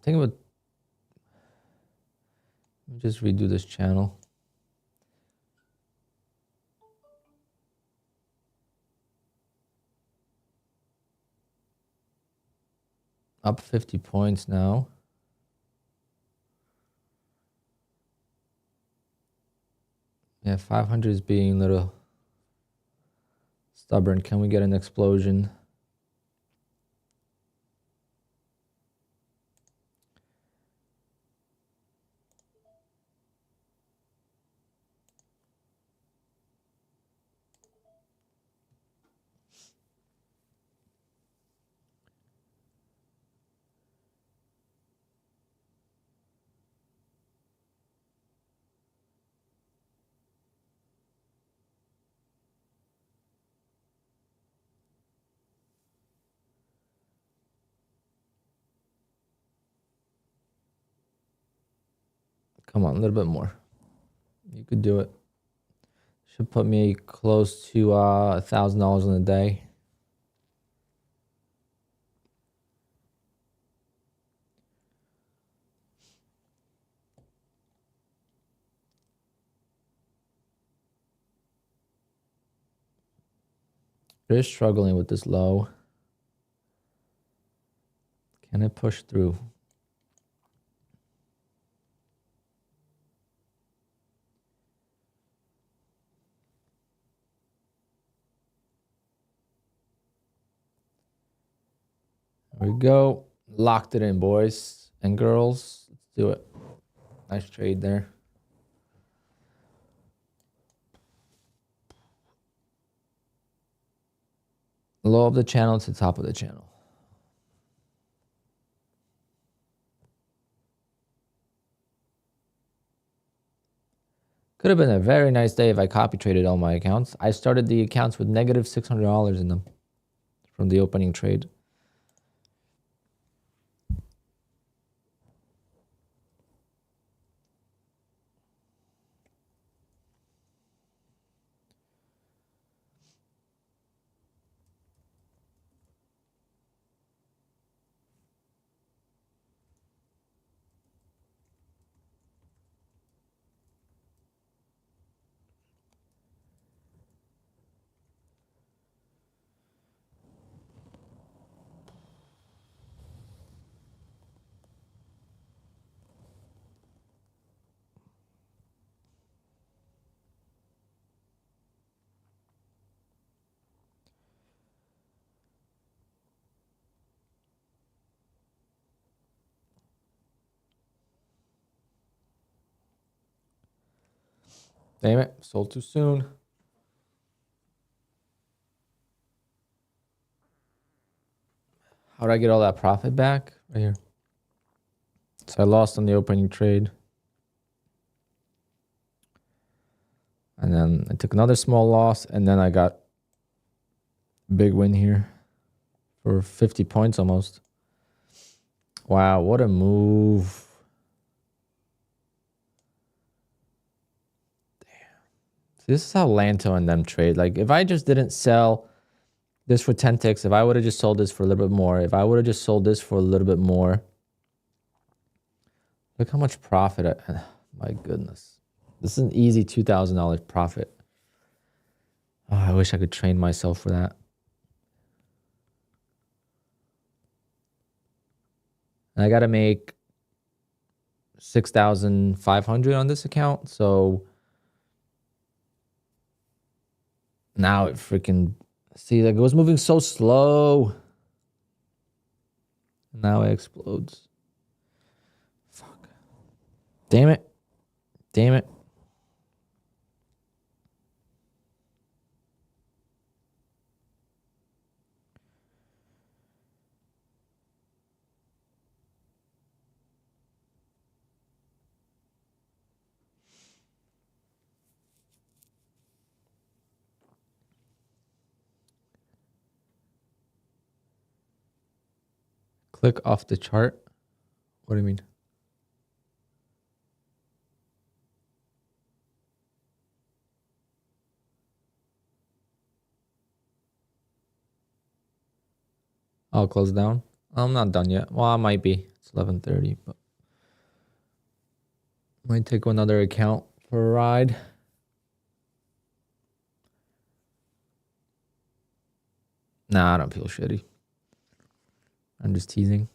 thinking about. Let me just redo this channel. Up 50 points now. Yeah, 500 is being a little stubborn. Can we get an explosion? Come on, a little bit more. You could do it. Should put me close to $1,000 in a day. They're struggling with this low. Can it push through? There we go. Locked it in, boys and girls. Let's do it. Nice trade there. Low of the channel to top of the channel. Could have been a very nice day if I copy traded all my accounts. I started the accounts with negative $600 in them from the opening trade. Damn it, sold too soon. How did I get all that profit back? Right here. So I lost on the opening trade. And then I took another small loss, and then I got a big win here for 50 points almost. Wow, what a move. Damn. This is how Lanto and them trade. Like, if I just didn't sell this for 10 ticks, if I would have just sold this for a little bit more, if I would have just sold this for a little bit more, look how much profit. My goodness. This is an easy $2,000 profit. Oh, I wish I could train myself for that. And I got to make 6,500 on this account. So now it freaking, see, like it was moving so slow. Now it explodes. Fuck. Damn it. Damn it. Click off the chart. What do you mean? I'll close down. I'm not done yet. Well, I might be. It's 11:30, but might take another account for a ride. Nah, I don't feel shitty. I'm just teasing.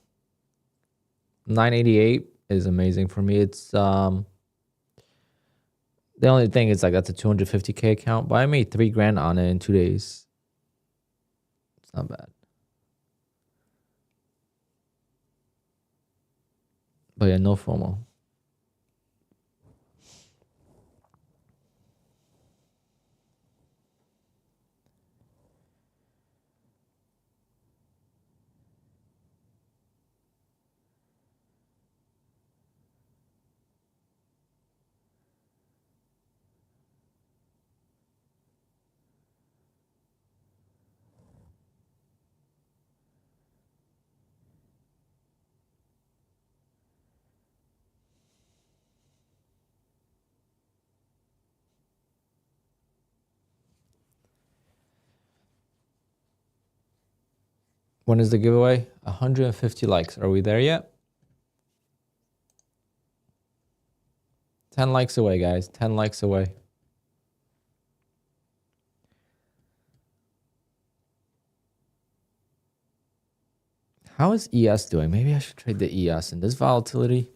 988 is amazing for me. It's the only thing is like that's a 250K account, but I made $3,000 on it in 2 days. It's not bad. But yeah, no FOMO. When is the giveaway? 150 likes. Are we there yet? 10 likes away, guys. 10 likes away. How is ES doing? Maybe I should trade the ES in this volatility.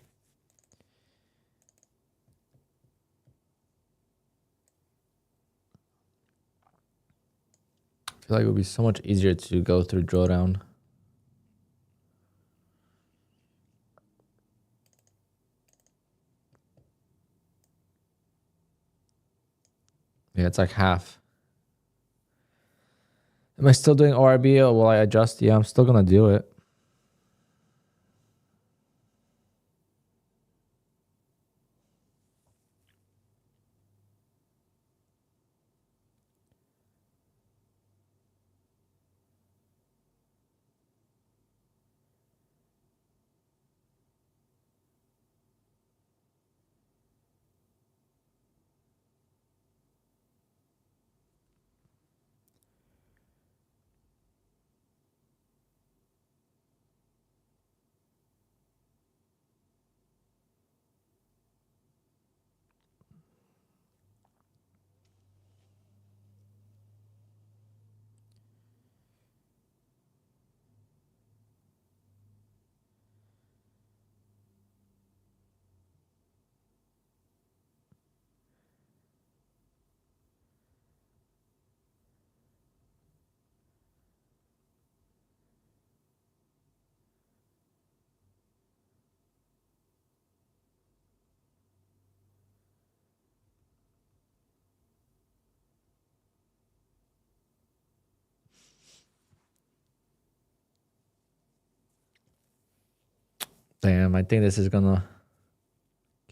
I feel like it would be so much easier to go through drawdown. Yeah, it's like half. Am I still doing ORB or will I adjust? Yeah, I'm still going to do it. Damn, I think this is going to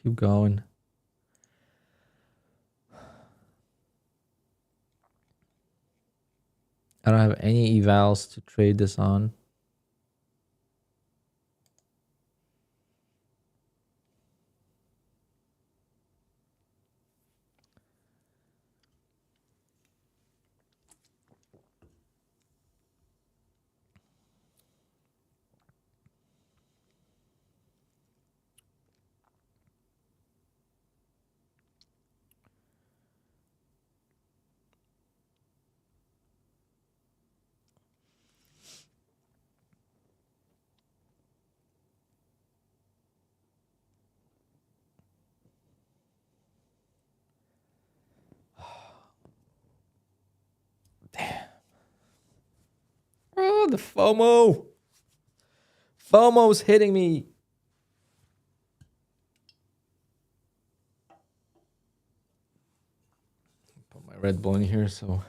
keep going. I don't have any evals to trade this on. Damn. Oh, the FOMO. FOMO's hitting me. Put my Red Bull in here so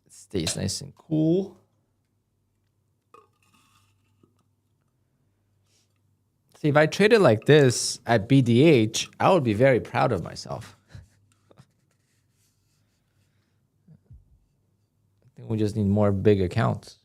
it stays nice and cool. See, if I traded like this at BDH, I would be very proud of myself. I think we just need more big accounts.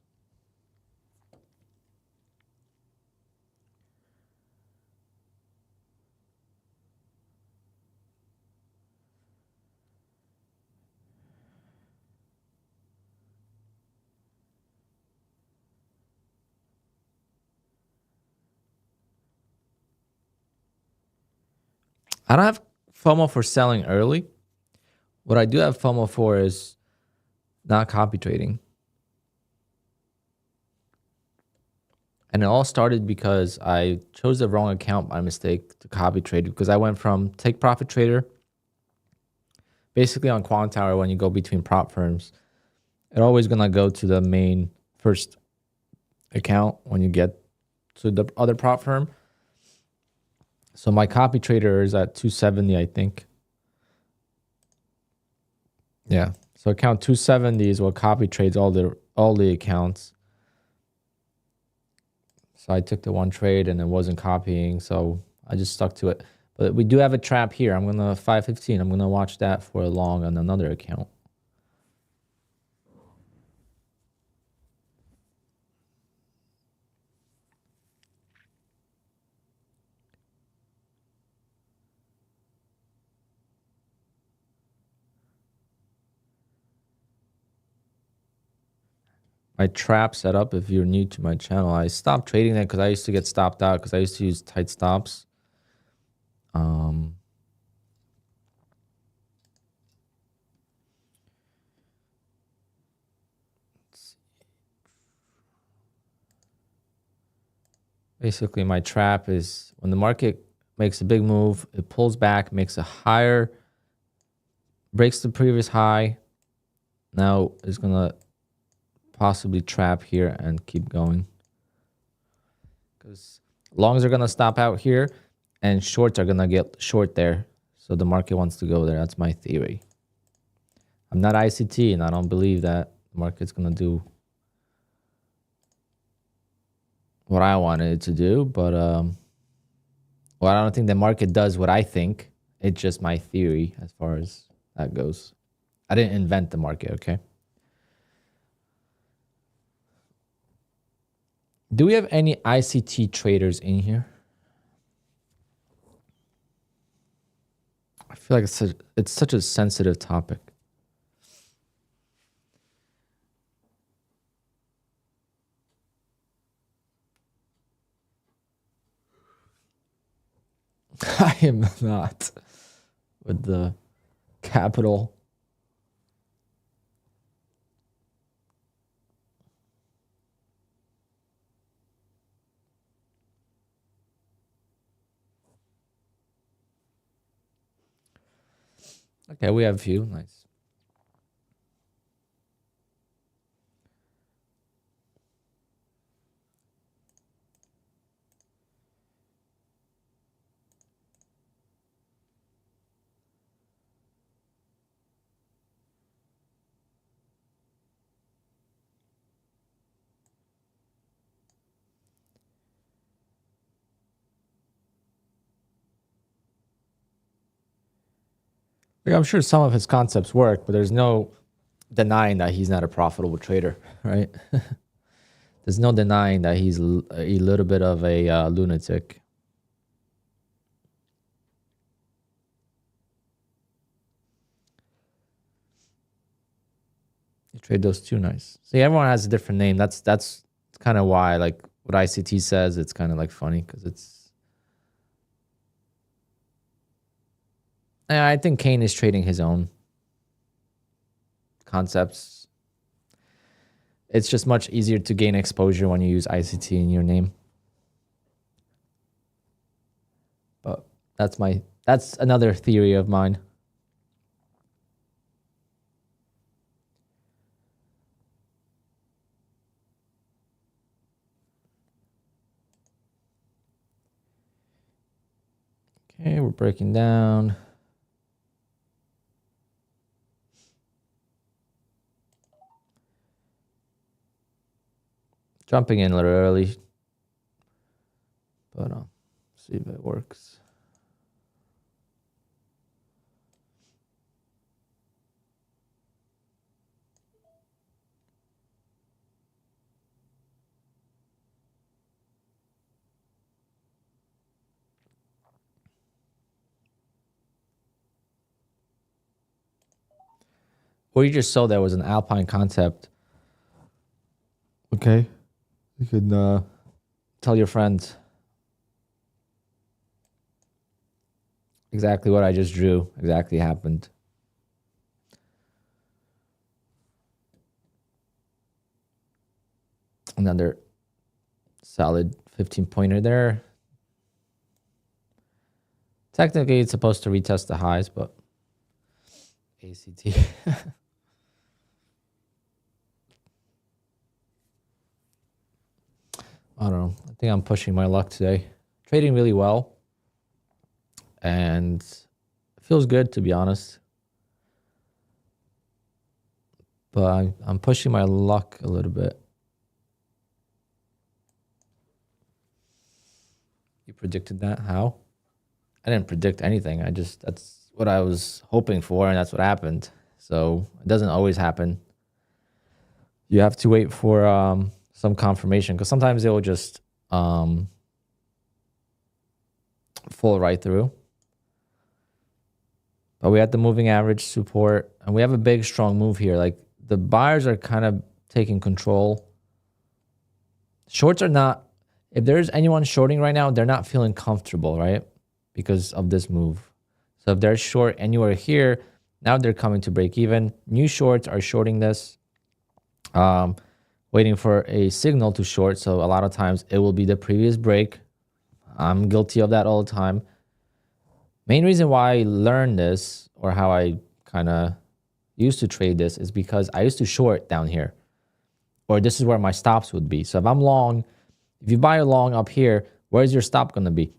I don't have FOMO for selling early. What I do have FOMO for is not copy trading. And it all started because I chose the wrong account by mistake to copy trade, because I went from take profit trader, basically on QUANTOWER, when you go between prop firms, it's always going to go to the main first account when you get to the other prop firm. So my copy trader is at 270, I think. Yeah. So account 270 is what copy trades all the accounts. So I took the one trade and it wasn't copying, so I just stuck to it. But we do have a trap here. I'm gonna 515. I'm gonna watch that for a long on another account. My trap setup, if you're new to my channel, I stopped trading that because I used to get stopped out because I used to use tight stops. Basically, my trap is when the market makes a big move, it pulls back, makes a higher, breaks the previous high. Now it's going to possibly trap here and keep going. Because longs are going to stop out here and shorts are going to get short there. So the market wants to go there. That's my theory. I'm not ICT and I don't believe that the market's going to do what I wanted it to do. But, well, I don't think the market does what I think. It's just my theory as far as that goes. I didn't invent the market, okay? Do we have any ICT traders in here? I feel like it's such a sensitive topic. I am not with the capital. Okay, we have a few. Nice. Like, I'm sure some of his concepts work, but there's no denying that he's not a profitable trader, right? There's no denying that he's a little bit of a lunatic. You trade those two, nice. See, everyone has a different name. That's kind of why, like, what ICT says, it's kind of like funny because it's. I think Kane is trading his own concepts. It's just much easier to gain exposure when you use ICT in your name. But that's another theory of mine. Okay, we're breaking down. Jumping in a little early, but see if it works. What you just saw there was an Alpine concept. Okay. You can tell your friends exactly what I just drew, exactly happened. Another solid 15-pointer there. Technically, it's supposed to retest the highs, but ACT. I don't know. I think I'm pushing my luck today. Trading really well. And it feels good, to be honest. But I'm pushing my luck a little bit. You predicted that? How? I didn't predict anything. That's what I was hoping for, and that's what happened. So it doesn't always happen. You have to wait for some confirmation, because sometimes it will just fall right through. But we had the moving average support, and we have a big, strong move here. Like, the buyers are kind of taking control. Shorts are not, if there's anyone shorting right now, they're not feeling comfortable, right? Because of this move. So if they're short anywhere here, now they're coming to break even. New shorts are shorting this. waiting for a signal to short. So a lot of times it will be the previous break. I'm guilty of that all the time. Main reason why I learned this, or how I kind of used to trade this, is because I used to short down here, or this is where my stops would be. So if I'm long, if you buy a long up here, where's your stop going to be?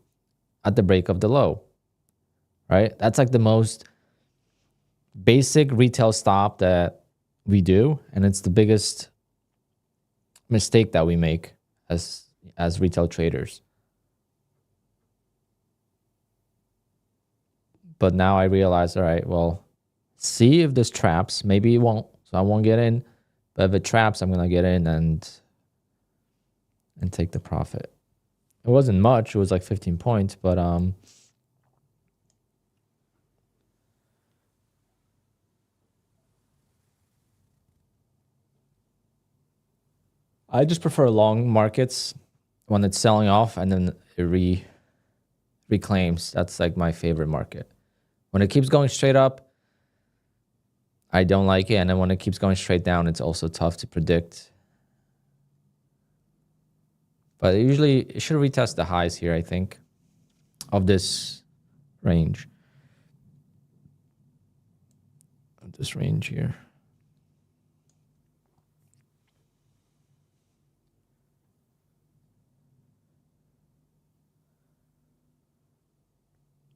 At the break of the low, right? That's like the most basic retail stop that we do, and it's the biggest mistake that we make as retail traders. But now I realize, all right, well, see if this traps. Maybe it won't, so I won't get in. But if it traps, I'm gonna get in and take the profit. It wasn't much. It was like 15 points, but I just prefer long markets when it's selling off and then it reclaims. That's like my favorite market. When it keeps going straight up, I don't like it. And then when it keeps going straight down, it's also tough to predict. But usually it should retest the highs here, I think, of this range. Of this range here.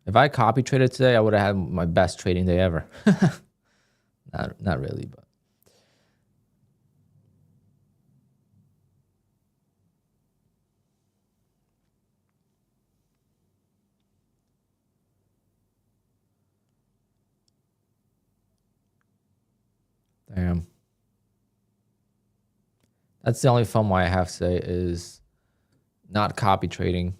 If I copy traded today, I would have had my best trading day ever. Not really, but. Damn. That's the only FOMO I have to say is not copy trading.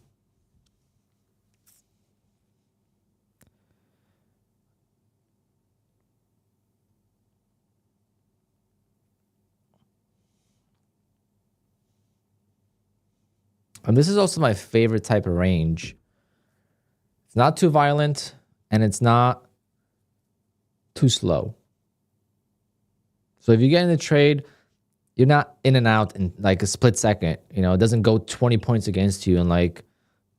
And this is also my favorite type of range. It's not too violent and it's not too slow. So if you get in the trade, you're not in and out in like a split second. You know, it doesn't go 20 points against you in like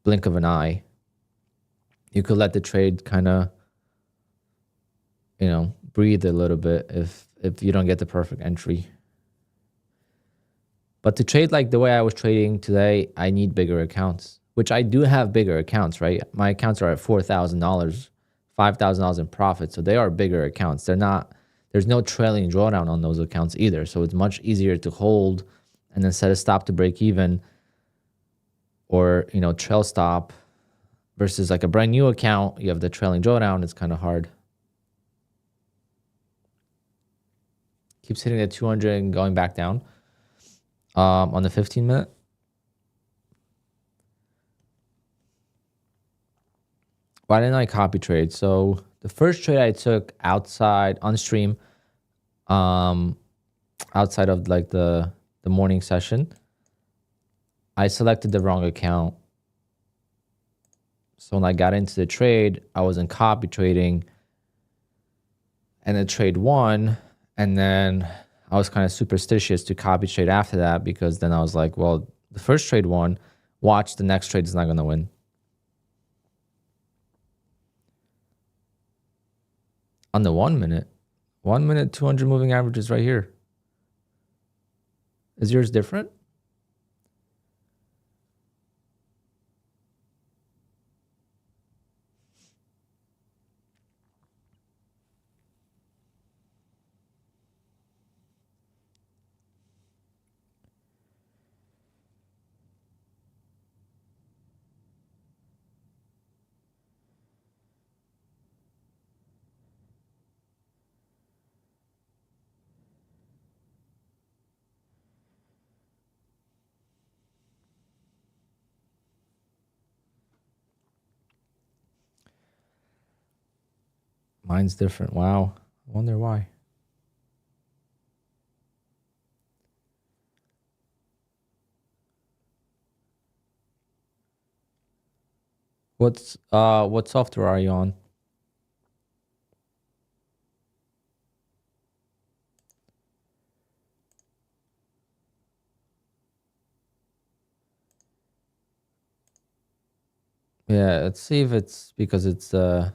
blink of an eye. You could let the trade kind of, you know, breathe a little bit if you don't get the perfect entry. But to trade like the way I was trading today, I need bigger accounts, which I do have bigger accounts, right? My accounts are at $4,000, $5,000 in profit. So they are bigger accounts. They're not, there's no trailing drawdown on those accounts either. So it's much easier to hold and then set a stop to break even, or, you know, trail stop, versus like a brand new account. You have the trailing drawdown. It's kind of hard. Keeps hitting the 200 and going back down. On the 15-minute. Why didn't I copy trade? So the first trade I took outside on stream, outside of like the morning session, I selected the wrong account. So when I got into the trade, I wasn't copy trading, and the trade won, and then I was kind of superstitious to copy trade after that, because then I was like, well, the first trade won. Watch, the next trade is not going to win. On the 1 minute, 1 minute, 200 moving averages right here. Is yours different? Mine's different. Wow. I wonder why. What software are you on? Yeah, let's see if it's because it's let's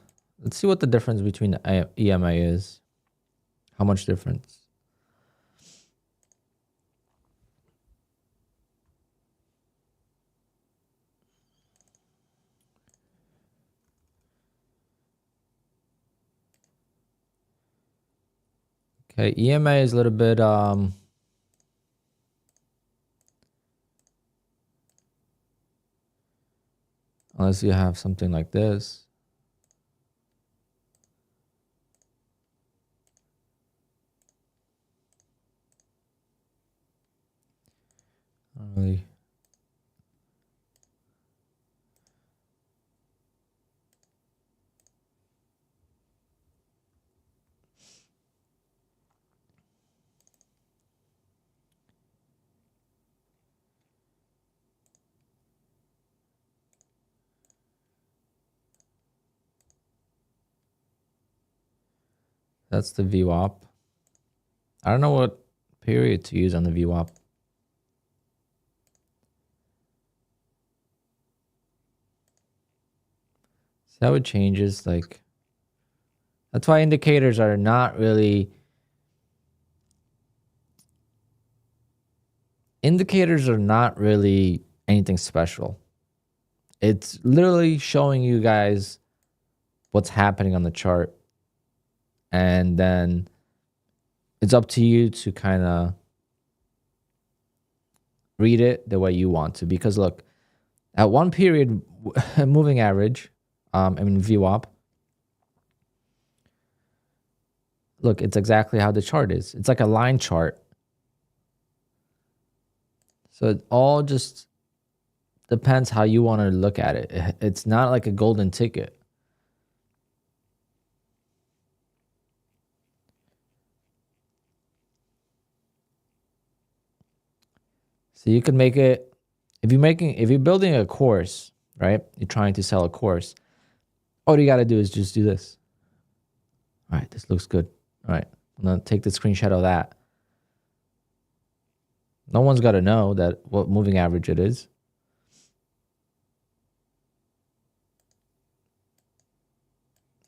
see what the difference between the EMA is. How much difference? Okay, EMA is a little bit unless you have something like this. I don't really. That's the VWAP. I don't know what period to use on the VWAP. See how it changes? Like, that's why indicators are not really. Indicators are not really anything special. It's literally showing you guys what's happening on the chart. And then it's up to you to kind of read it the way you want to. Because look, at one period, moving average, VWAP, look, it's exactly how the chart is. It's like a line chart. So it all just depends how you want to look at it. It's not like a golden ticket. So you can make it, if you're building a course, right? You're trying to sell a course. All you got to do is just do this. All right, this looks good. All right, I'm going to take the screenshot of that. No one's got to know that what moving average it is.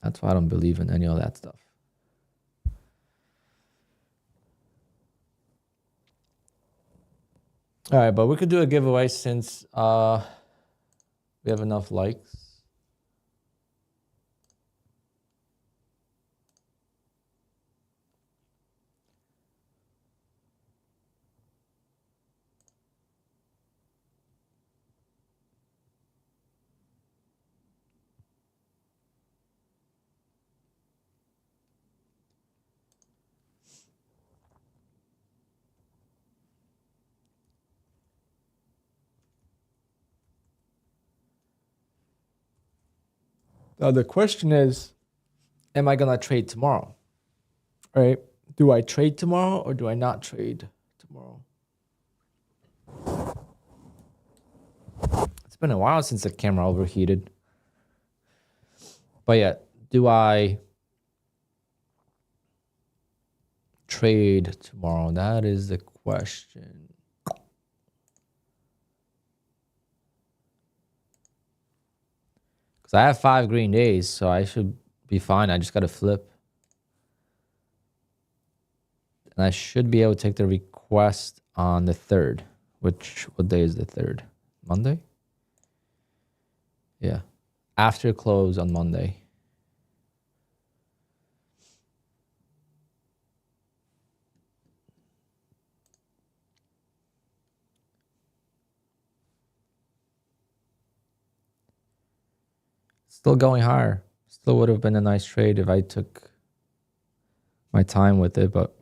That's why I don't believe in any of that stuff. All right, but we could do a giveaway since we have enough likes. Now the question is, am I gonna trade tomorrow? All right, do I trade tomorrow or do I not trade tomorrow? It's been a while since the camera overheated. But yeah, do I trade tomorrow? That is the question. Because I have 5 green days, so I should be fine. I just got to flip. And I should be able to take the request on the 3rd. What day is the 3rd? Monday? Yeah. After close on Monday. Still going higher. Still would have been a nice trade if I took my time with it, but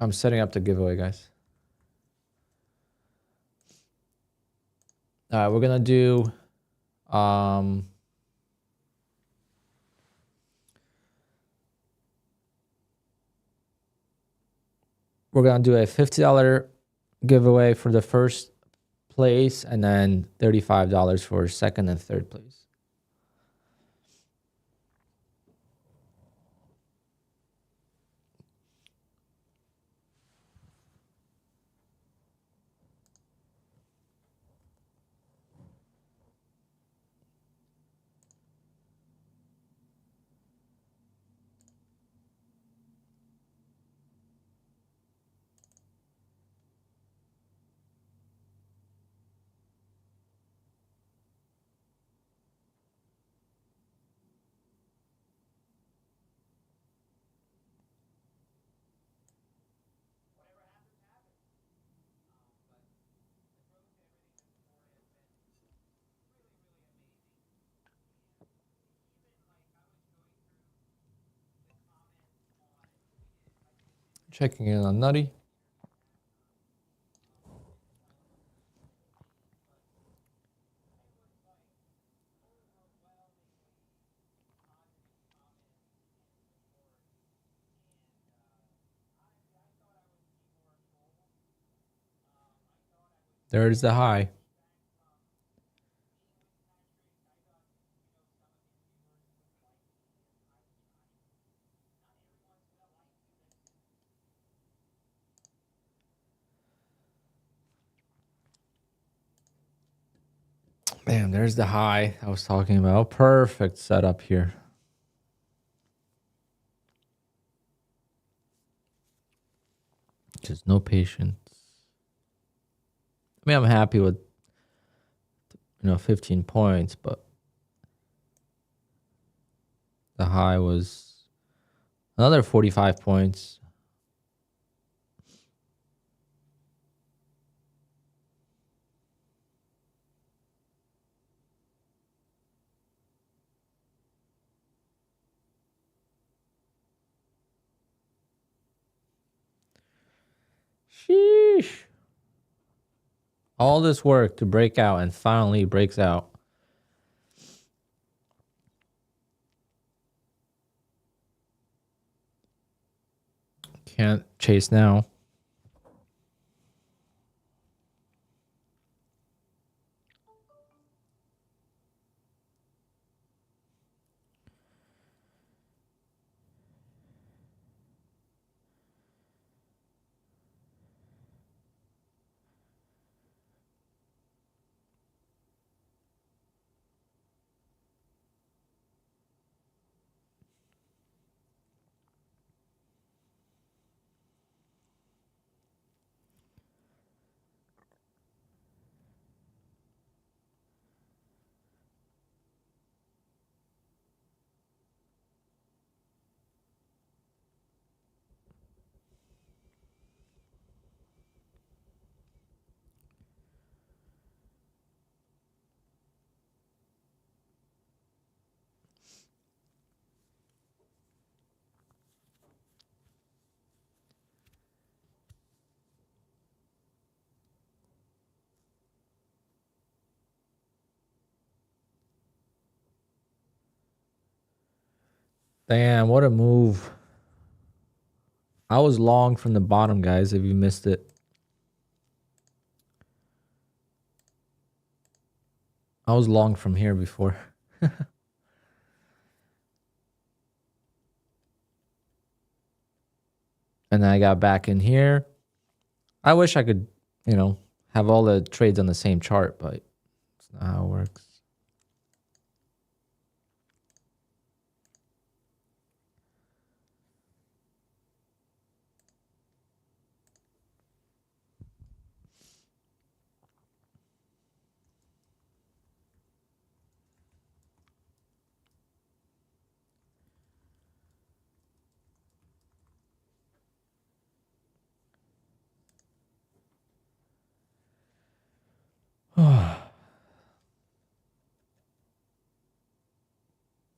I'm setting up the giveaway, guys. All right, we're gonna do we're gonna do a $50 giveaway for the first place, and then $35 for second and third place. Checking in on Nutty. There's the high. Damn, there's the high I was talking about. Perfect setup here. Just no patience. I mean, I'm happy with 15 points, but the high was another 45 points. Sheesh. All this work to break out, and finally breaks out. Can't chase now. Damn, what a move. I was long from the bottom, guys, if you missed it. I was long from here before. And then I got back in here. I wish I could, have all the trades on the same chart, but it's not how it works.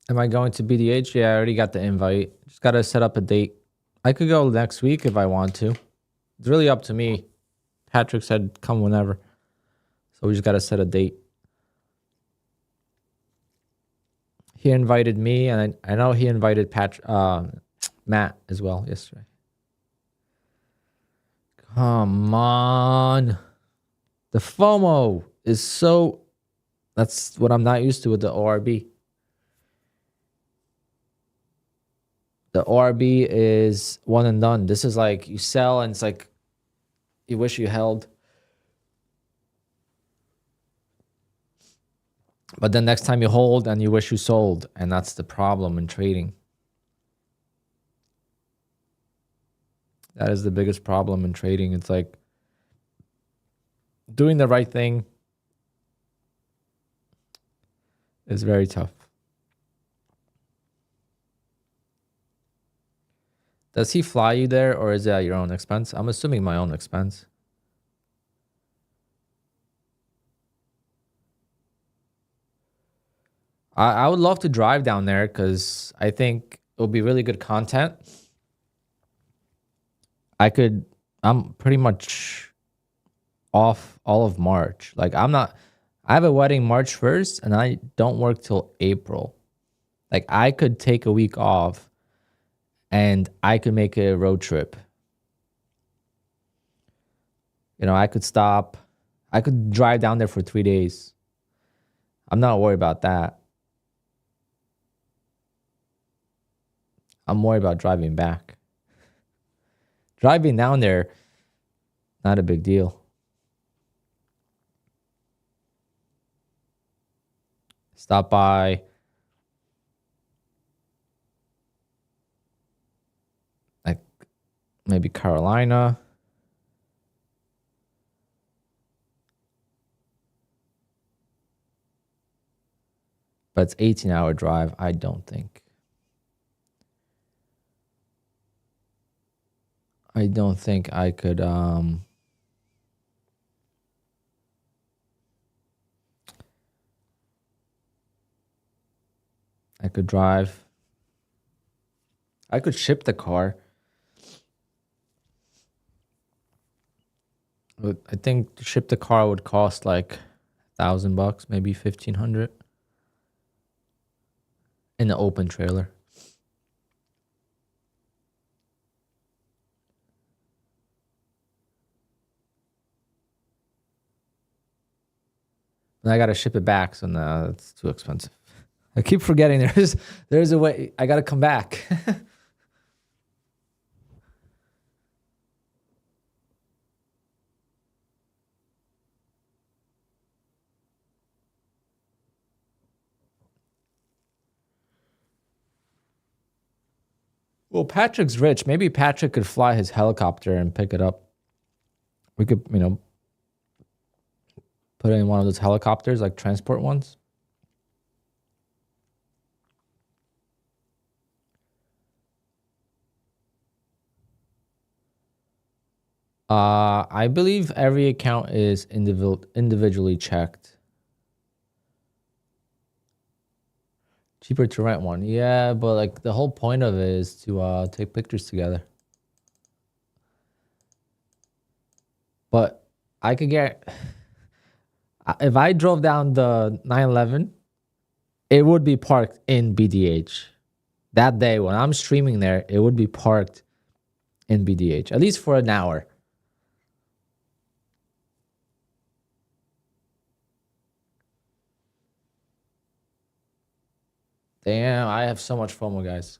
Am I going to BDH? Yeah, I already got the invite. Just got to set up a date. I could go next week if I want to. It's really up to me. Patrick said come whenever. So we just got to set a date. He invited me, and I know he invited Matt as well yesterday. Come on. The FOMO is so... That's what I'm not used to with the ORB. The ORB is one and done. This is like you sell and it's like you wish you held. But then next time you hold and you wish you sold. And that's the problem in trading. That is the biggest problem in trading. It's like doing the right thing is very tough. Does he fly you there or is it at your own expense? I'm assuming my own expense. I would love to drive down there because I think it will be really good content. I'm pretty much off all of March. Like I have a wedding March 1st and I don't work till April. Like I could take a week off and I could make a road trip. You know, I could stop. I could drive down there for 3 days. I'm not worried about that. I'm worried about driving back. Driving down there, not a big deal. Stop by like maybe Carolina. But it's 18-hour drive, I don't think. I don't think I could I could drive. I could ship the car. I think to ship the car would cost like $1,000, maybe 1,500 in the open trailer. And I gotta ship it back, so no, that's too expensive. I keep forgetting there's a way. I gotta come back. Well, Patrick's rich. Maybe Patrick could fly his helicopter and pick it up. We could, put it in one of those helicopters, like transport ones. I believe every account is individually checked. Cheaper to rent one. Yeah, but like the whole point of it is to take pictures together. But I could get... If I drove down the 911, it would be parked in BDH. That day when I'm streaming there, it would be parked in BDH, at least for an hour. Damn, I have so much FOMO, guys.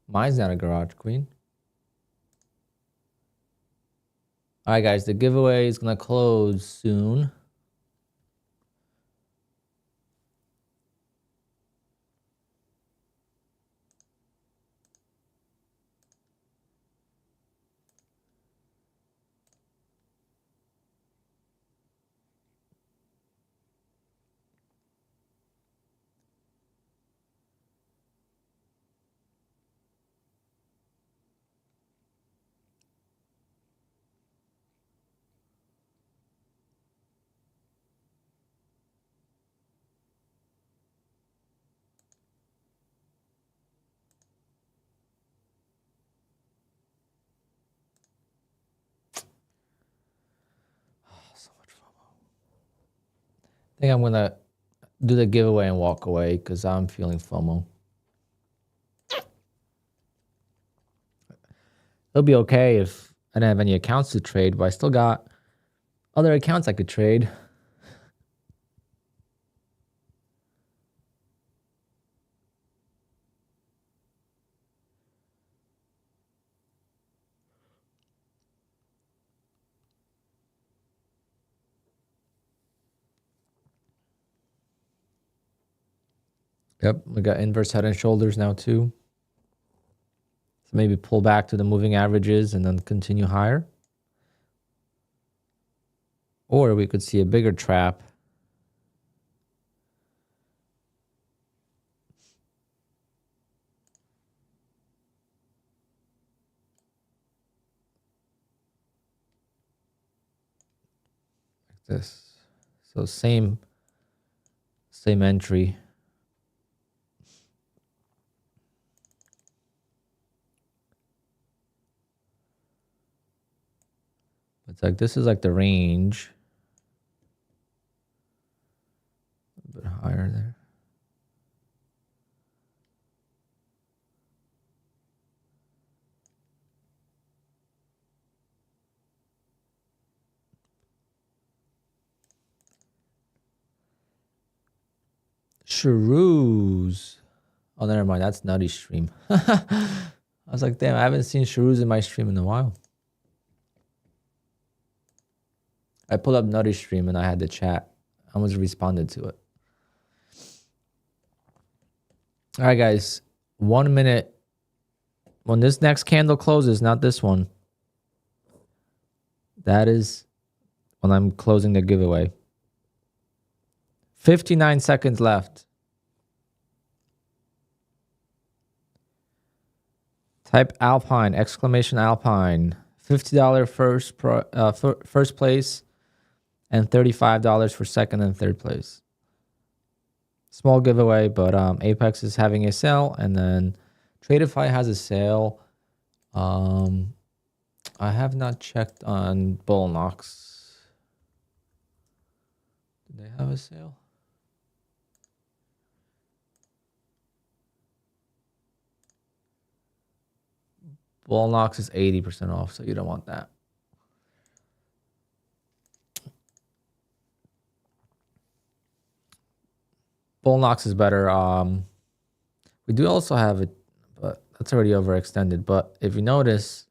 Mine's not a garage queen. All right, guys, the giveaway is going to close soon. I think I'm gonna do the giveaway and walk away because I'm feeling FOMO. It'll be okay if I didn't have any accounts to trade, but I still got other accounts I could trade. Yep, we got inverse head and shoulders now too. So maybe pull back to the moving averages and then continue higher. Or we could see a bigger trap. Like this. So same entry. It's like this is like the range. A bit higher there. Shrews. Oh, never mind. That's Nutty stream. I was like, damn, I haven't seen Shrews in my stream in a while. I pulled up Nutty stream and I had the chat. I almost responded to it. All right, guys. 1 minute. When this next candle closes, not this one. That is when I'm closing the giveaway. 59 seconds left. Type Alpine, exclamation Alpine. $50 first place and $35 for second and third place. Small giveaway, but Apex is having a sale, and then Tradeify has a sale. I have not checked on Bullnox. Do they have a sale? Bullnox is 80% off, so you don't want that. Bullnox is better. We do also have it, but that's already overextended. But if you notice,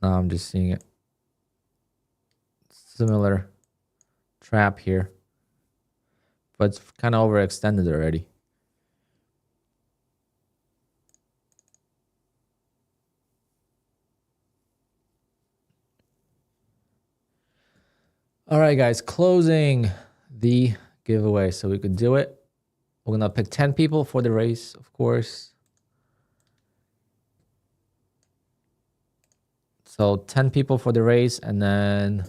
no, I'm just seeing it. Similar trap here, but it's kind of overextended already. All right, guys, closing the giveaway so we could do it. We're going to pick 10 people for the race, of course. So 10 people for the race, and then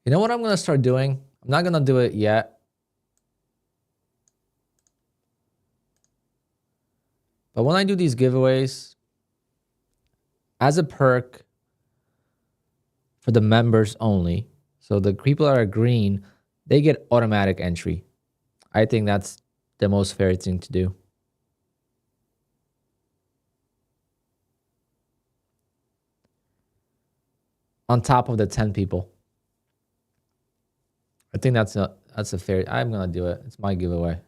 you know what I'm going to start doing? I'm not going to do it yet. But when I do these giveaways, as a perk for the members only, so the people that are green, they get automatic entry. I think that's the most fair thing to do. On top of the 10 people. I think that's a fair. I'm gonna do it. It's my giveaway.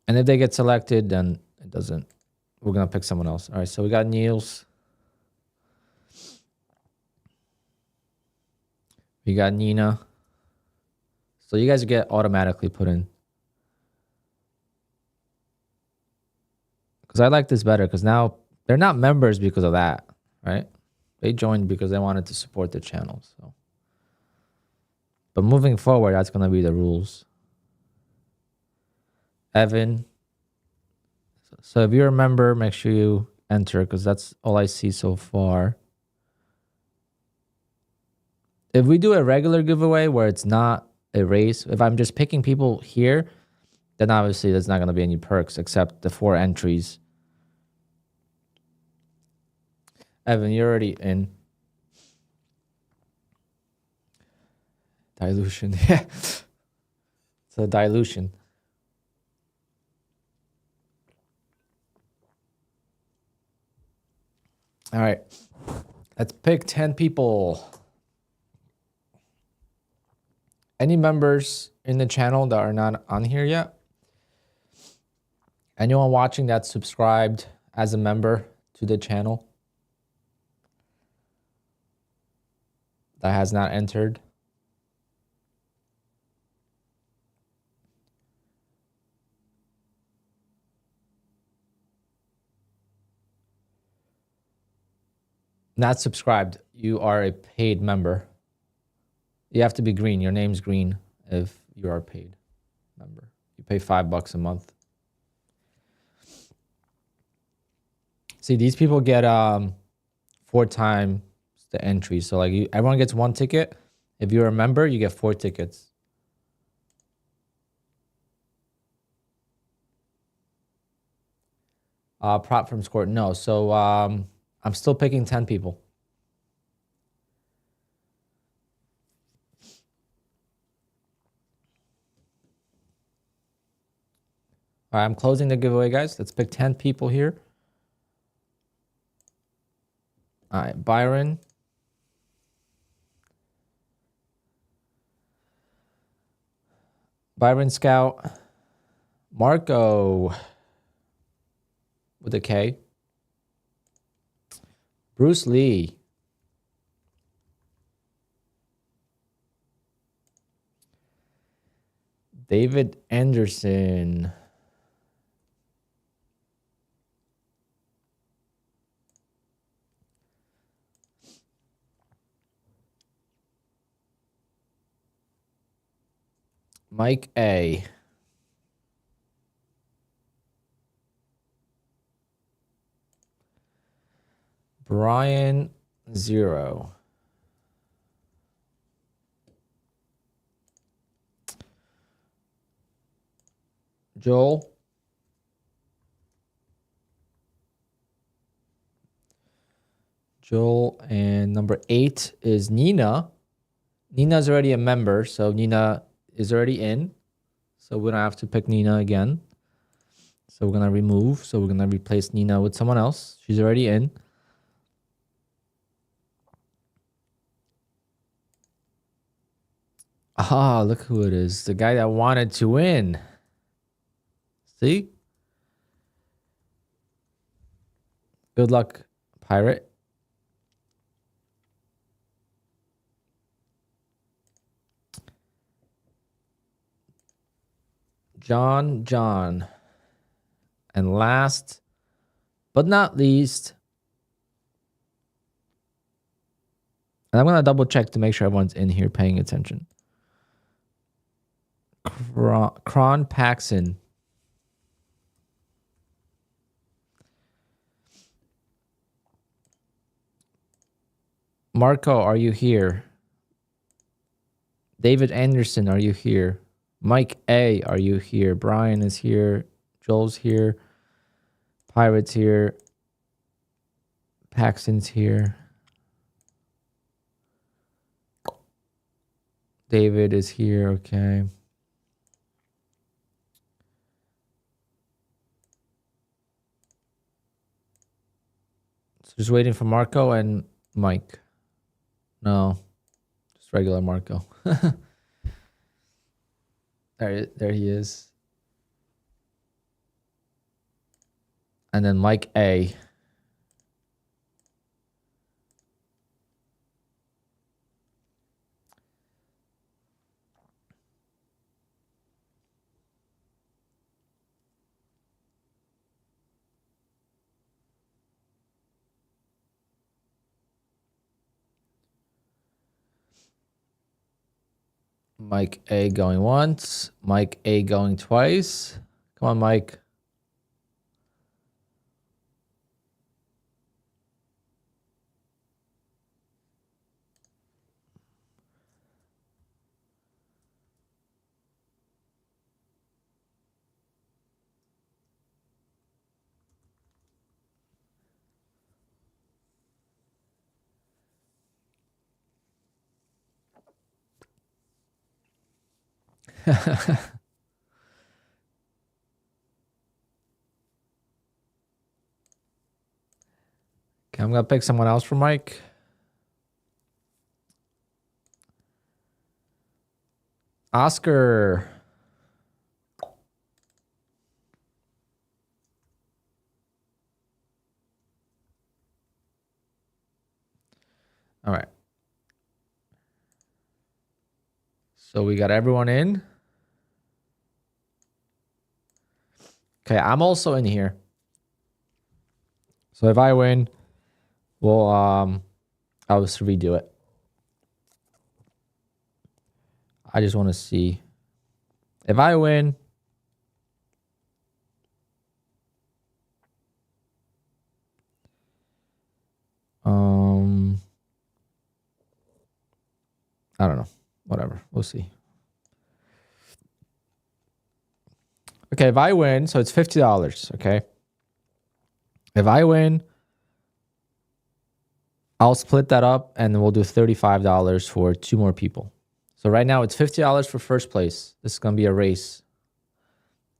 And if they get selected, then it doesn't. We're gonna pick someone else. All right. So we got Niels. We got Nina. So you guys get automatically put in. Because I like this better because now they're not members because of that, right? They joined because they wanted to support the channel. So, but moving forward, that's going to be the rules. Evan, So if you remember, make sure you enter because that's all I see so far. If we do a regular giveaway where it's not a race, if I'm just picking people here, then obviously there's not going to be any perks except the 4 entries. Evan, you're already in. Dilution. Yeah. It's a dilution. All right. Let's pick 10 people. Any members in the channel that are not on here yet? Anyone watching that's subscribed as a member to the channel that has not entered? Not subscribed. You are a paid member. You have to be green. Your name's green if you are a paid member. You pay $5 a month. See, these people get 4 times the entry. So like everyone gets 1 ticket. If you're a member, you get 4 tickets. Prop from score. No. So I'm still picking 10 people. All right, I'm closing the giveaway, guys. Let's pick 10 people here. All right, Byron. Byron Scout. Marco with a K. Bruce Lee. David Anderson. Mike A. Brian 0. Joel. Joel, and number 8 is Nina. Nina's already a member, so Nina is already in. So we don't have to pick Nina again. So we're going to remove. So we're going to replace Nina with someone else. She's already in. Ah, look who it is. The guy that wanted to win. See? Good luck, Pirate. John. And last but not least, and I'm going to double check to make sure everyone's in here paying attention. Kron Paxson. Marco, are you here? David Anderson, are you here? Mike A, are you here? Brian is here. Joel's here. Pirate's here. Paxton's here. David is here. Okay. So just waiting for Marco and Mike. No, just regular Marco. There he is. And then Mike A. Mike A going once. Mike A going twice. Come on, Mike. Okay, I'm gonna pick someone else for Mike. Oscar. All right. So we got everyone in. Okay, I'm also in here. So if I win, we'll I'll just redo it. I just want to see if I win. I don't know. Whatever. We'll see. Okay, if I win, so it's $50, okay? If I win, I'll split that up and we'll do $35 for 2 more people. So right now it's $50 for first place. This is going to be a race.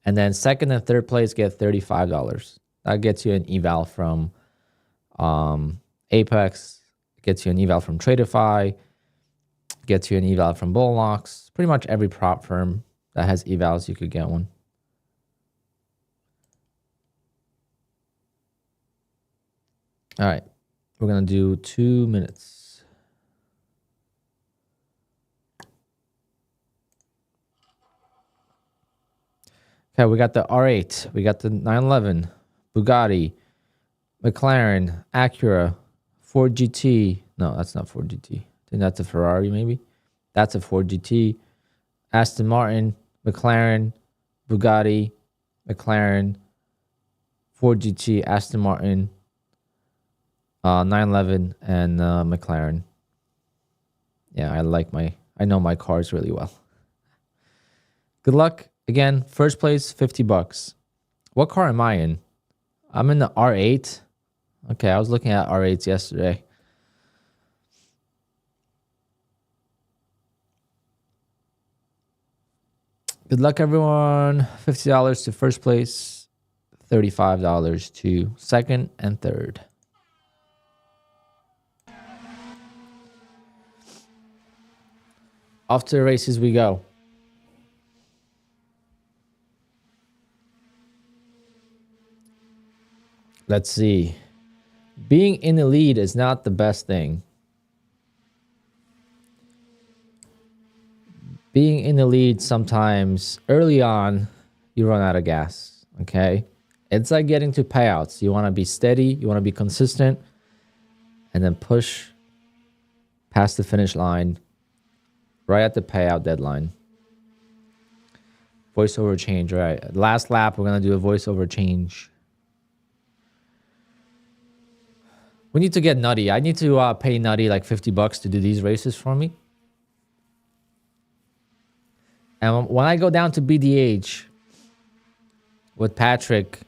And then second and third place get $35. That gets you an eval from Apex, gets you an eval from Tradeify, gets you an eval from Bullnox. Pretty much every prop firm that has evals, you could get one. All right, we're going to do 2 minutes. Okay, we got the R8, we got the 911, Bugatti, McLaren, Acura, Ford GT. No, that's not Ford GT. I think that's a Ferrari maybe. That's a Ford GT. Aston Martin, McLaren, Bugatti, McLaren, Ford GT, Aston Martin, 911, and McLaren. Yeah, I know my cars really well. Good luck. Again, first place, $50. What car am I in? I'm in the R8. Okay, I was looking at R8s yesterday. Good luck, everyone. $50 to first place, $35 to second and third. Off to the races we go. Let's see. Being in the lead is not the best thing. Being in the lead sometimes early on, you run out of gas. Okay. It's like getting to payouts. You want to be steady, you want to be consistent, and then push past the finish line right at the payout deadline. Voiceover change. All right. Last lap, we're going to do a voiceover change. We need to get Nutty. I need to pay Nutty like $50 to do these races for me. And when I go down to BDH with Patrick,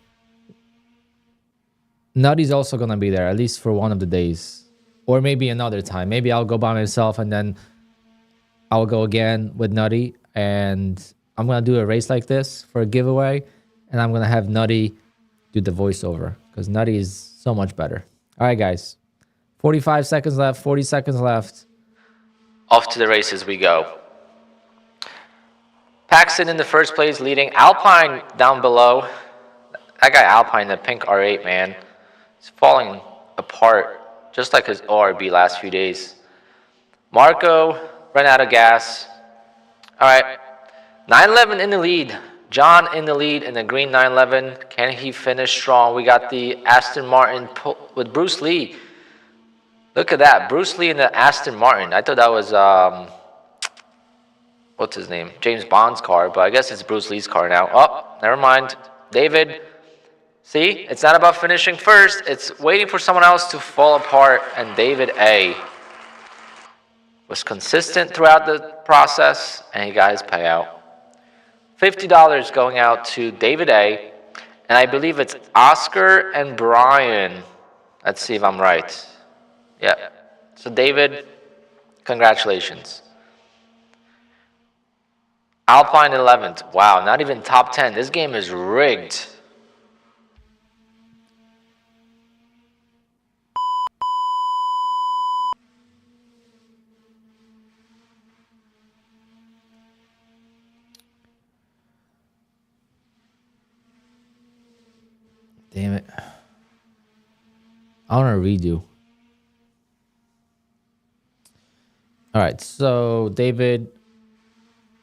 Nutty's also going to be there, at least for one of the days. Or maybe another time. Maybe I'll go by myself and then I'll go again with Nutty. And I'm going to do a race like this for a giveaway. And I'm going to have Nutty do the voiceover because Nutty is so much better. All right, guys. 45 seconds left, 40 seconds left. Off to the races we go. Paxton in the first place leading. Alpine down below. That guy Alpine, the pink R8, man. He's falling apart just like his ORB last few days. Marco ran out of gas. All right. 911 in the lead. John in the lead in the green 911. Can he finish strong? We got the Aston Martin with Bruce Lee. Look at that. Bruce Lee in the Aston Martin. I thought that was, what's his name? James Bond's car, but I guess it's Bruce Lee's car now. Oh, never mind. David. See, it's not about finishing first. It's waiting for someone else to fall apart. And David A. was consistent throughout the process, and he got his payout. $50 going out to David A. And I believe it's Oscar and Brian. Let's see if I'm right. Yeah. So David, congratulations. Alpine 11th. Wow, not even top 10. This game is rigged. Damn it. I want to redo. All right, so David,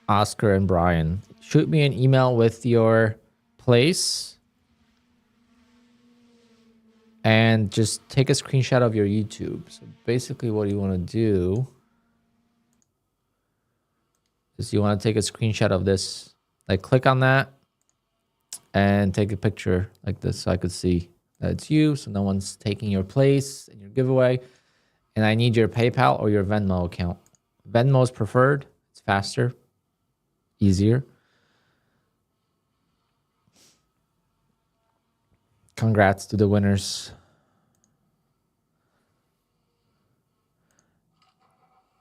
Oscar, and Brian, shoot me an email with your place and just take a screenshot of your YouTube. So basically what you want to do is you want to take a screenshot of this, like click on that and take a picture like this so I could see that it's you, so no one's taking your place in your giveaway. And I need your PayPal or your Venmo account. Venmo is preferred. It's faster, easier. Congrats to the winners.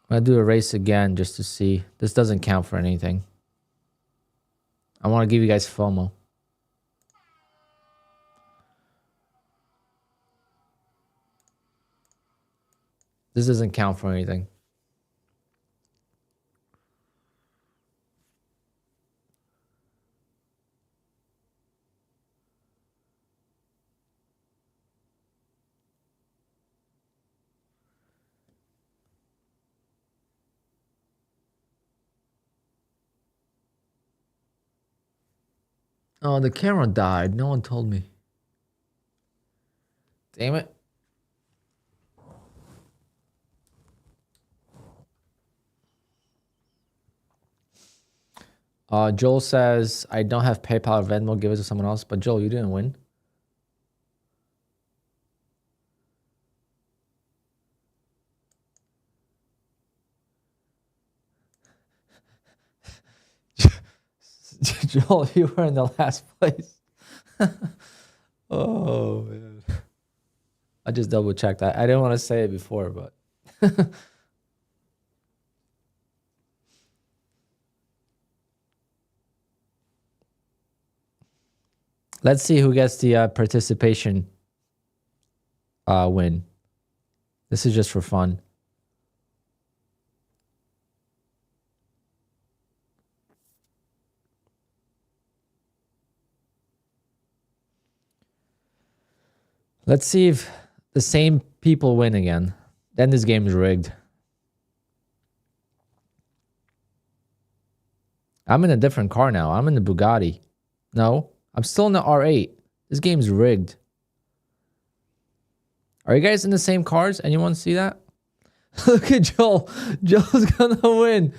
I'm going to do a race again just to see. This doesn't count for anything. I want to give you guys FOMO. This doesn't count for anything. Oh, the camera died. No one told me. Damn it. Joel says, I don't have PayPal or Venmo. Give it to someone else. But Joel, you didn't win. Joel, you were in the last place. Oh, man. I just double checked. I didn't want to say it before, but. Let's see who gets the participation win. This is just for fun. Let's see if the same people win again. Then this game is rigged. I'm in a different car now. I'm in the Bugatti. No, I'm still in the R8. This game's rigged. Are you guys in the same cars? Anyone see that? Look at Joel. Joel's gonna win.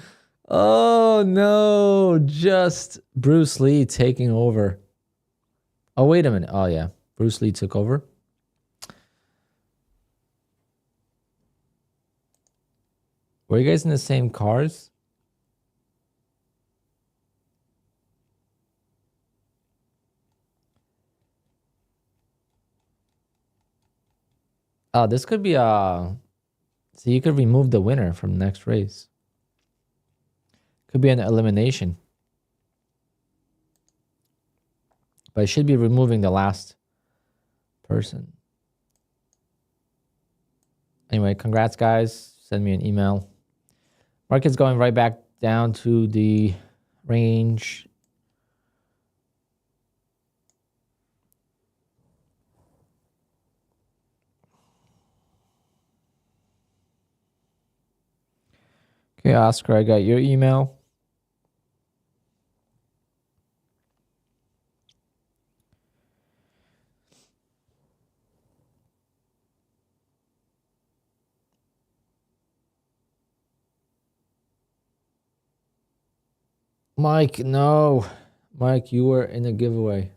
Oh no, just Bruce Lee taking over. Oh, wait a minute. Oh yeah, Bruce Lee took over. Were you guys in the same cars? Oh, this could be so you could remove the winner from the next race. Could be an elimination. But it should be removing the last person. Anyway, congrats guys. Send me an email. Market's going right back down to the range. Okay, Oscar, I got your email. Mike, no. Mike, you were in a giveaway.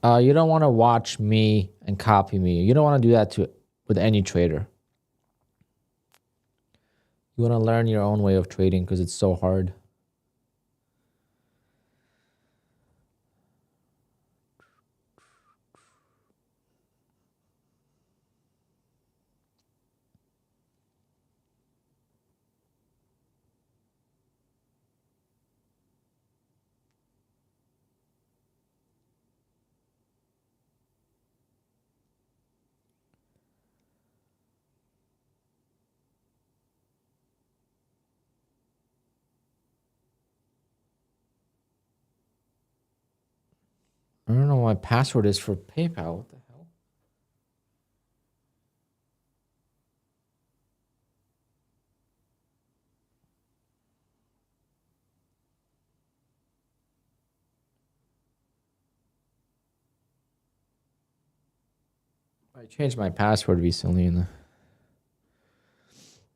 You don't want to watch me and copy me. You don't want to do that with any trader. You want to learn your own way of trading because it's so hard. I don't know what my password is for PayPal. What the hell? I changed my password recently. All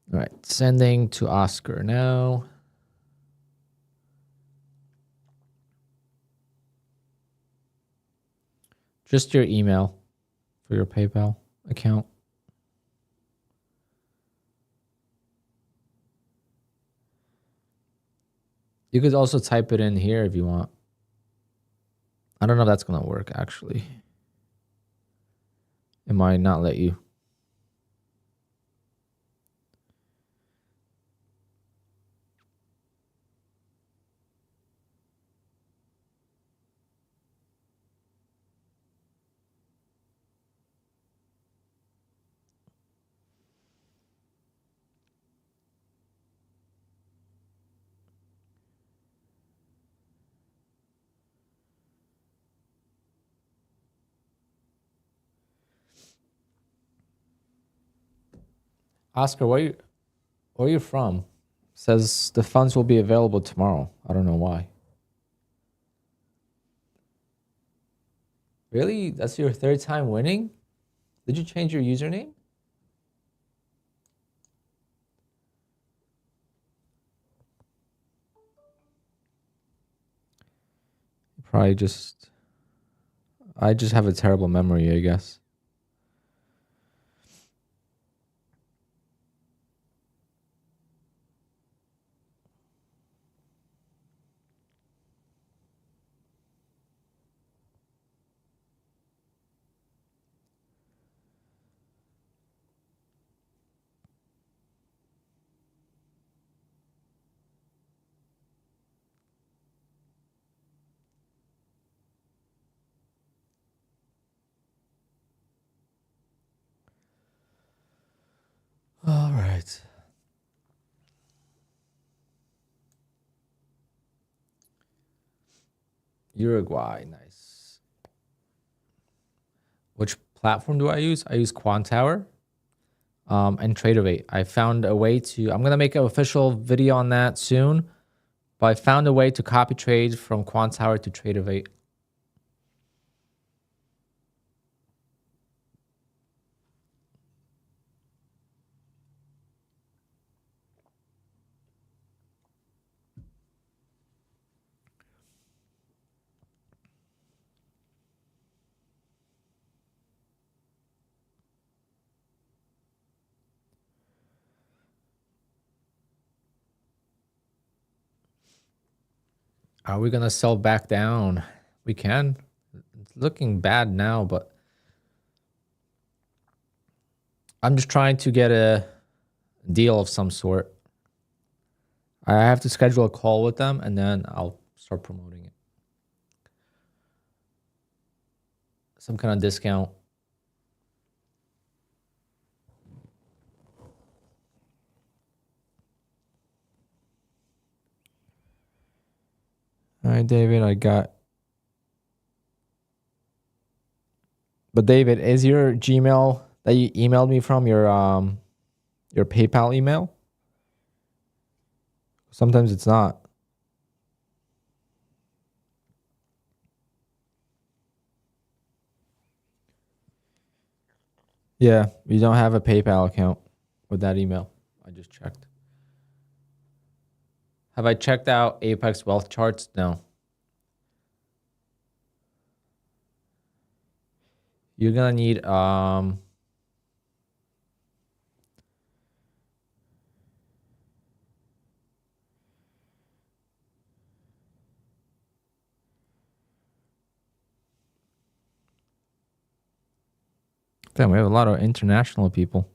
right, sending to Oscar now. Just your email for your PayPal account. You could also type it in here if you want. I don't know if that's going to work, actually. It might not let you. Oscar, where are you from? Says the funds will be available tomorrow. I don't know why. Really? That's your third time winning? Did you change your username? Probably just... I just have a terrible memory, I guess. All right. Uruguay, nice. Which platform do I use? I use QUANTOWER and Tradeify. I found a way to... I'm going to make an official video on that soon. But I found a way to copy trade from QUANTOWER to Tradeify. Are we going to sell back down? We can. It's looking bad now, but I'm just trying to get a deal of some sort. I have to schedule a call with them and then I'll start promoting it. Some kind of discount. All right, David, I got... But David, is your Gmail that you emailed me from your PayPal email? Sometimes it's not. Yeah, you don't have a PayPal account with that email. I just checked. Have I checked out Apex Wealth Charts? No. You're gonna need damn, we have a lot of international people.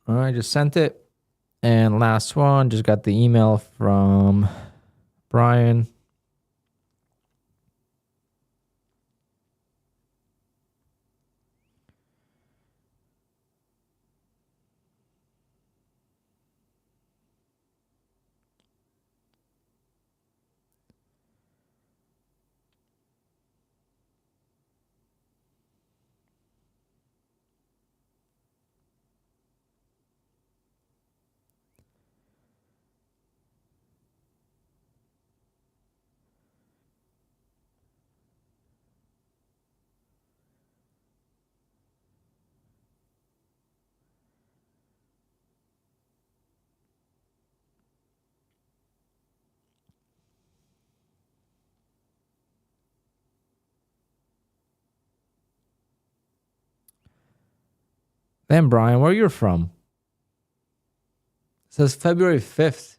All right, just sent it. And last one, just got the email from Brian. Then Brian, where you're from? It says February 5th.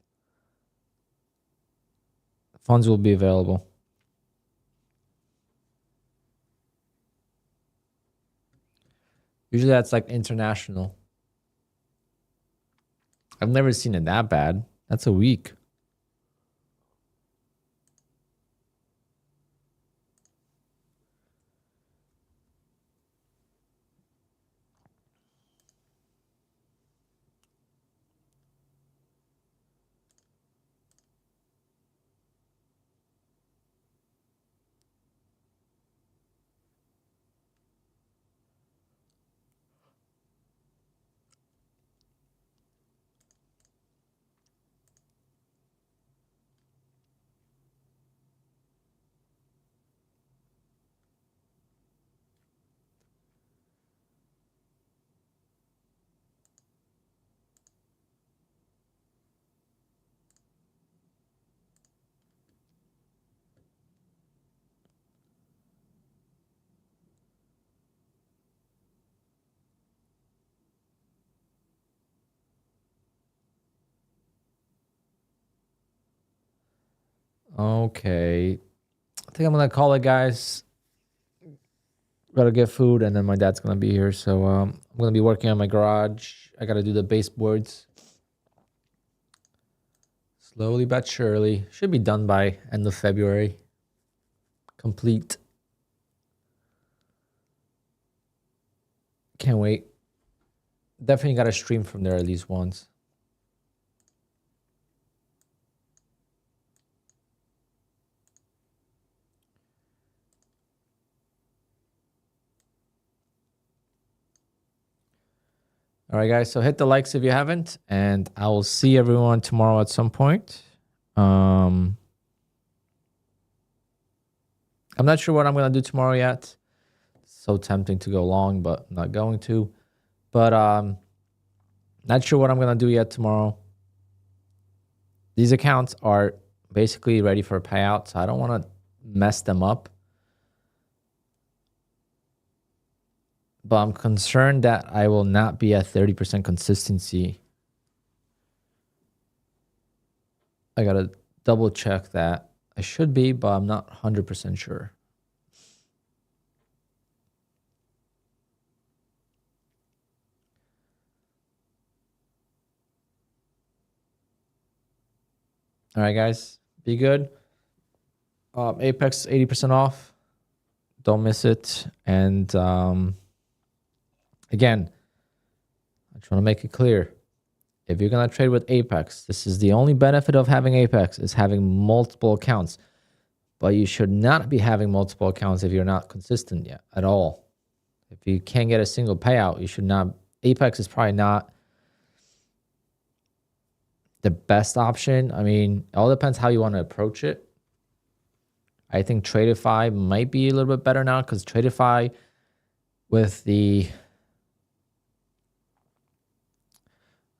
Funds will be available. Usually that's like international. I've never seen it that bad. That's a week. Okay. I think I'm going to call it, guys. Gotta get food, and then my dad's going to be here. So I'm going to be working on my garage. I got to do the baseboards. Slowly but surely. Should be done by end of February. Complete. Can't wait. Definitely got to stream from there at least once. All right, guys. So hit the likes if you haven't, and I will see everyone tomorrow at some point. I'm not sure what I'm going to do tomorrow yet. So tempting to go long, but I'm not going to. But not sure what I'm going to do yet tomorrow. These accounts are basically ready for a payout, so I don't want to mess them up. But I'm concerned that I will not be at 30% consistency. I got to double check that. I should be, but I'm not 100% sure. All right, guys, be good. Apex 80% off. Don't miss it. And again, I just want to make it clear. If you're going to trade with Apex, this is the only benefit of having Apex is having multiple accounts. But you should not be having multiple accounts if you're not consistent yet at all. If you can't get a single payout, you should not. Apex is probably not the best option. I mean, it all depends how you want to approach it. I think Tradeify might be a little bit better now because Tradeify with the,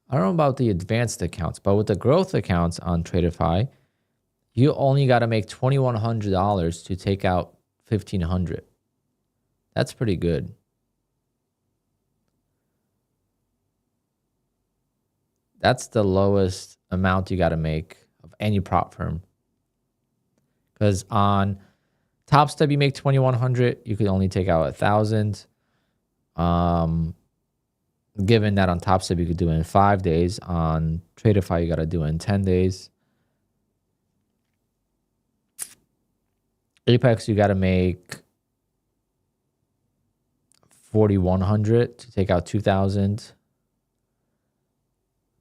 I don't know about the advanced accounts, but with the growth accounts on Tradeify, you only got to make $2,100 to take out $1,500. That's pretty good. That's the lowest amount you got to make of any prop firm. Because on Top Step, you make $2,100. You could only take out $1,000. given that on TopStep you could do it in 5 days, on Tradeify you got to do it in 10 days. Apex, you got to make 4,100 to take out 2,000.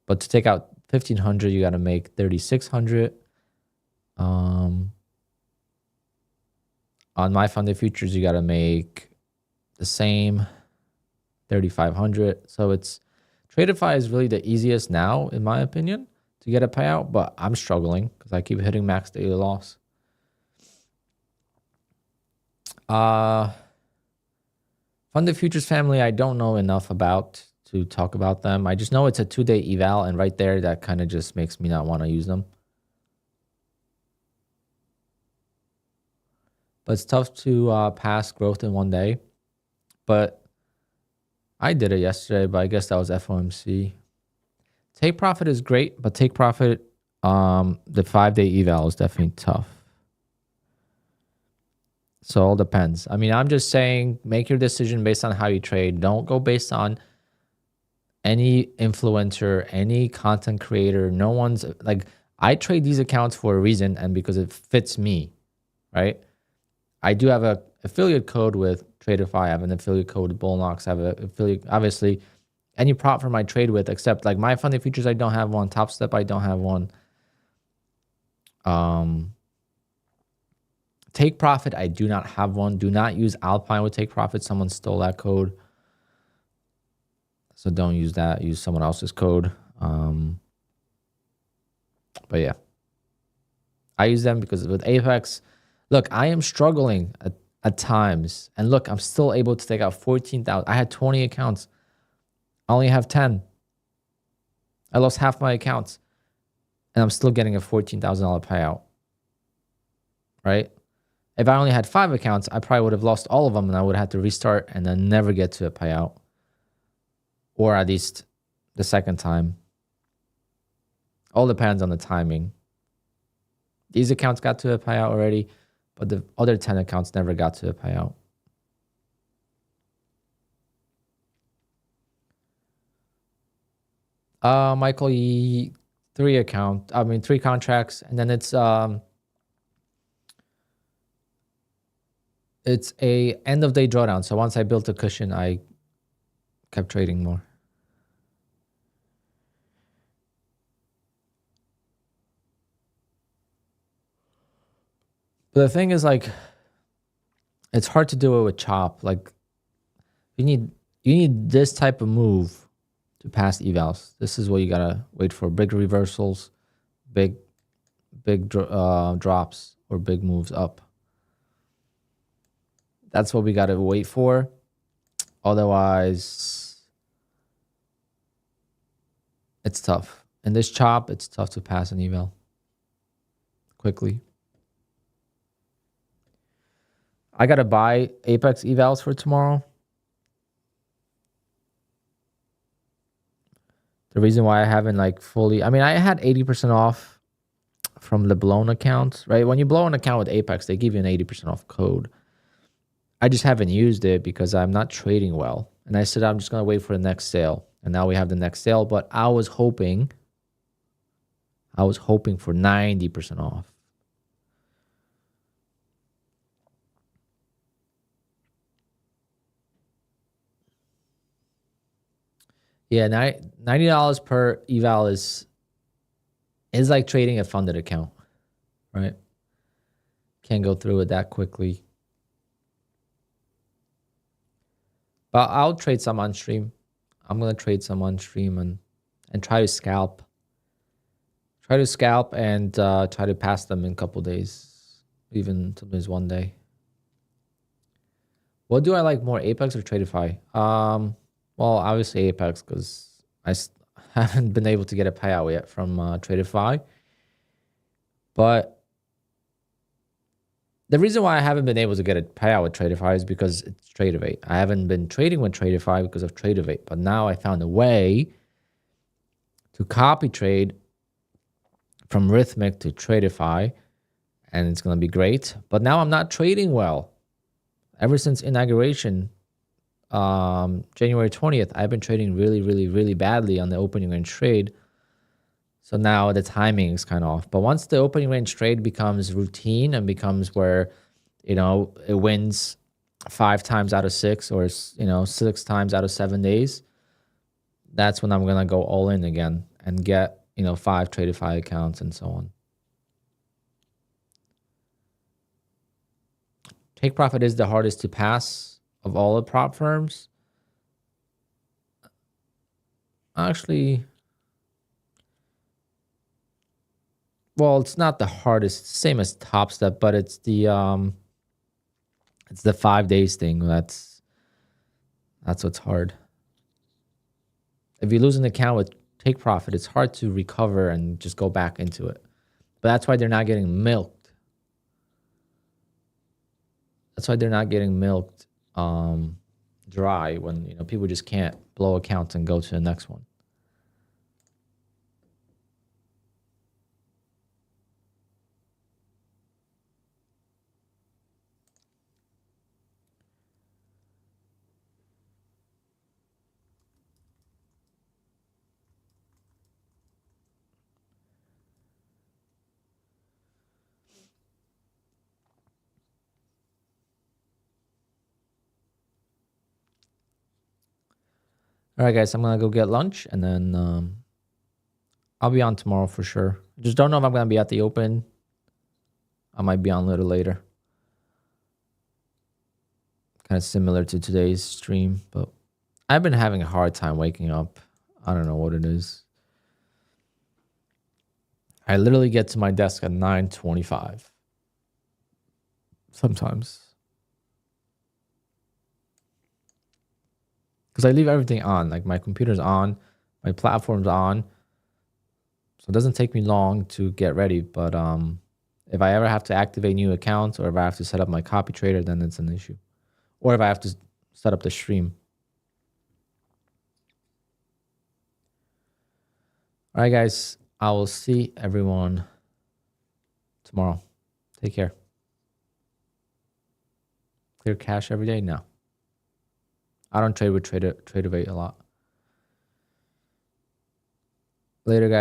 But to take out 1,500, you got to make 3,600. On my funded futures, you got to make the same, 3,500. So it's Tradeify is really the easiest now, in my opinion, to get a payout. But I'm struggling because I keep hitting max daily loss. Funded futures family, I don't know enough about to talk about them. I just know it's a 2-day eval, and right there, that kind of just makes me not want to use them. But it's tough to pass growth in 1 day. But I did it yesterday, but I guess that was FOMC. Take profit is great, but take profit, the 5-day eval is definitely tough. So it all depends. I mean, I'm just saying, make your decision based on how you trade. Don't go based on any influencer, any content creator. No one's like, I trade these accounts for a reason and because it fits me, right? I do have an affiliate code with Tradeify. I have an affiliate code with Bullnox. I have an affiliate, obviously, any prop firm I trade with, except like my funded futures, I don't have one. TopStep, I don't have one. Take profit, I do not have one. Do not use Alpine with take profit. Someone stole that code. So don't use that. Use someone else's code. But yeah. I use them because with Apex, look, I am struggling at times. And look, I'm still able to take out 14,000. I had 20 accounts. I only have 10. I lost half my accounts. And I'm still getting a $14,000 payout. Right? If I only had 5 accounts, I probably would have lost all of them and I would have had to restart and then never get to a payout. Or at least the second time. All depends on the timing. These accounts got to a payout already, but the other 10 accounts never got to a payout. Michael, 3 contracts, and then it's a end of day drawdown. So once I built a cushion, I kept trading more. But the thing is, like, it's hard to do it with chop. Like, you need this type of move to pass evals. This is what you gotta wait for: big reversals, big drops, or big moves up. That's what we gotta wait for. Otherwise, it's tough. In this chop, it's tough to pass an eval quickly. I gotta buy Apex evals for tomorrow. The reason why I haven't like fully, I mean, I had 80% off from the blown account, right? When you blow an account with Apex, they give you an 80% off code. I just haven't used it because I'm not trading well. And I said, I'm just going to wait for the next sale. And now we have the next sale, but I was hoping for 90% off. Yeah, $90 per eval is like trading a funded account, right? Can't go through it that quickly. But I'll trade some on stream. I'm going to trade some on stream and try to scalp. Try to scalp and try to pass them in a couple days, even sometimes 1 day. What do I like more, Apex or Tradeify? Well, obviously Apex, because I haven't been able to get a payout yet from Tradeify. But the reason why I haven't been able to get a payout with Tradeify is because it's Tradeivate. I haven't been trading with Tradeify because of Tradeivate. But now I found a way to copy trade from Rhythmic to Tradeify, and it's going to be great. But now I'm not trading well. Ever since inauguration, January 20th, I've been trading really, really, really badly on the opening range trade. So now the timing is kind of off. But once the opening range trade becomes routine and becomes where, it wins 5 times out of 6 or, 6 times out of 7 days, that's when I'm going to go all in again and get, 5 Tradeify accounts and so on. Take profit is the hardest to pass of all the prop firms. Actually, well, it's not the hardest, same as Top Step, but it's the 5 days thing. That's what's hard. If you lose an account with take profit, it's hard to recover and just go back into it. But that's why they're not getting milked. That's why they're not getting milked dry when people just can't blow accounts and go to the next one. All right, guys, I'm going to go get lunch, and then I'll be on tomorrow for sure. Just don't know if I'm going to be at the open. I might be on a little later. Kind of similar to today's stream, but I've been having a hard time waking up. I don't know what it is. I literally get to my desk at 9:25 sometimes. Because I leave everything on. Like my computer's on, my platform's on. So it doesn't take me long to get ready. But if I ever have to activate new accounts or if I have to set up my copy trader, then it's an issue. Or if I have to set up the stream. All right, guys. I will see everyone tomorrow. Take care. Clear cash every day? No. I don't trade with Tradeify a lot. Later, guys.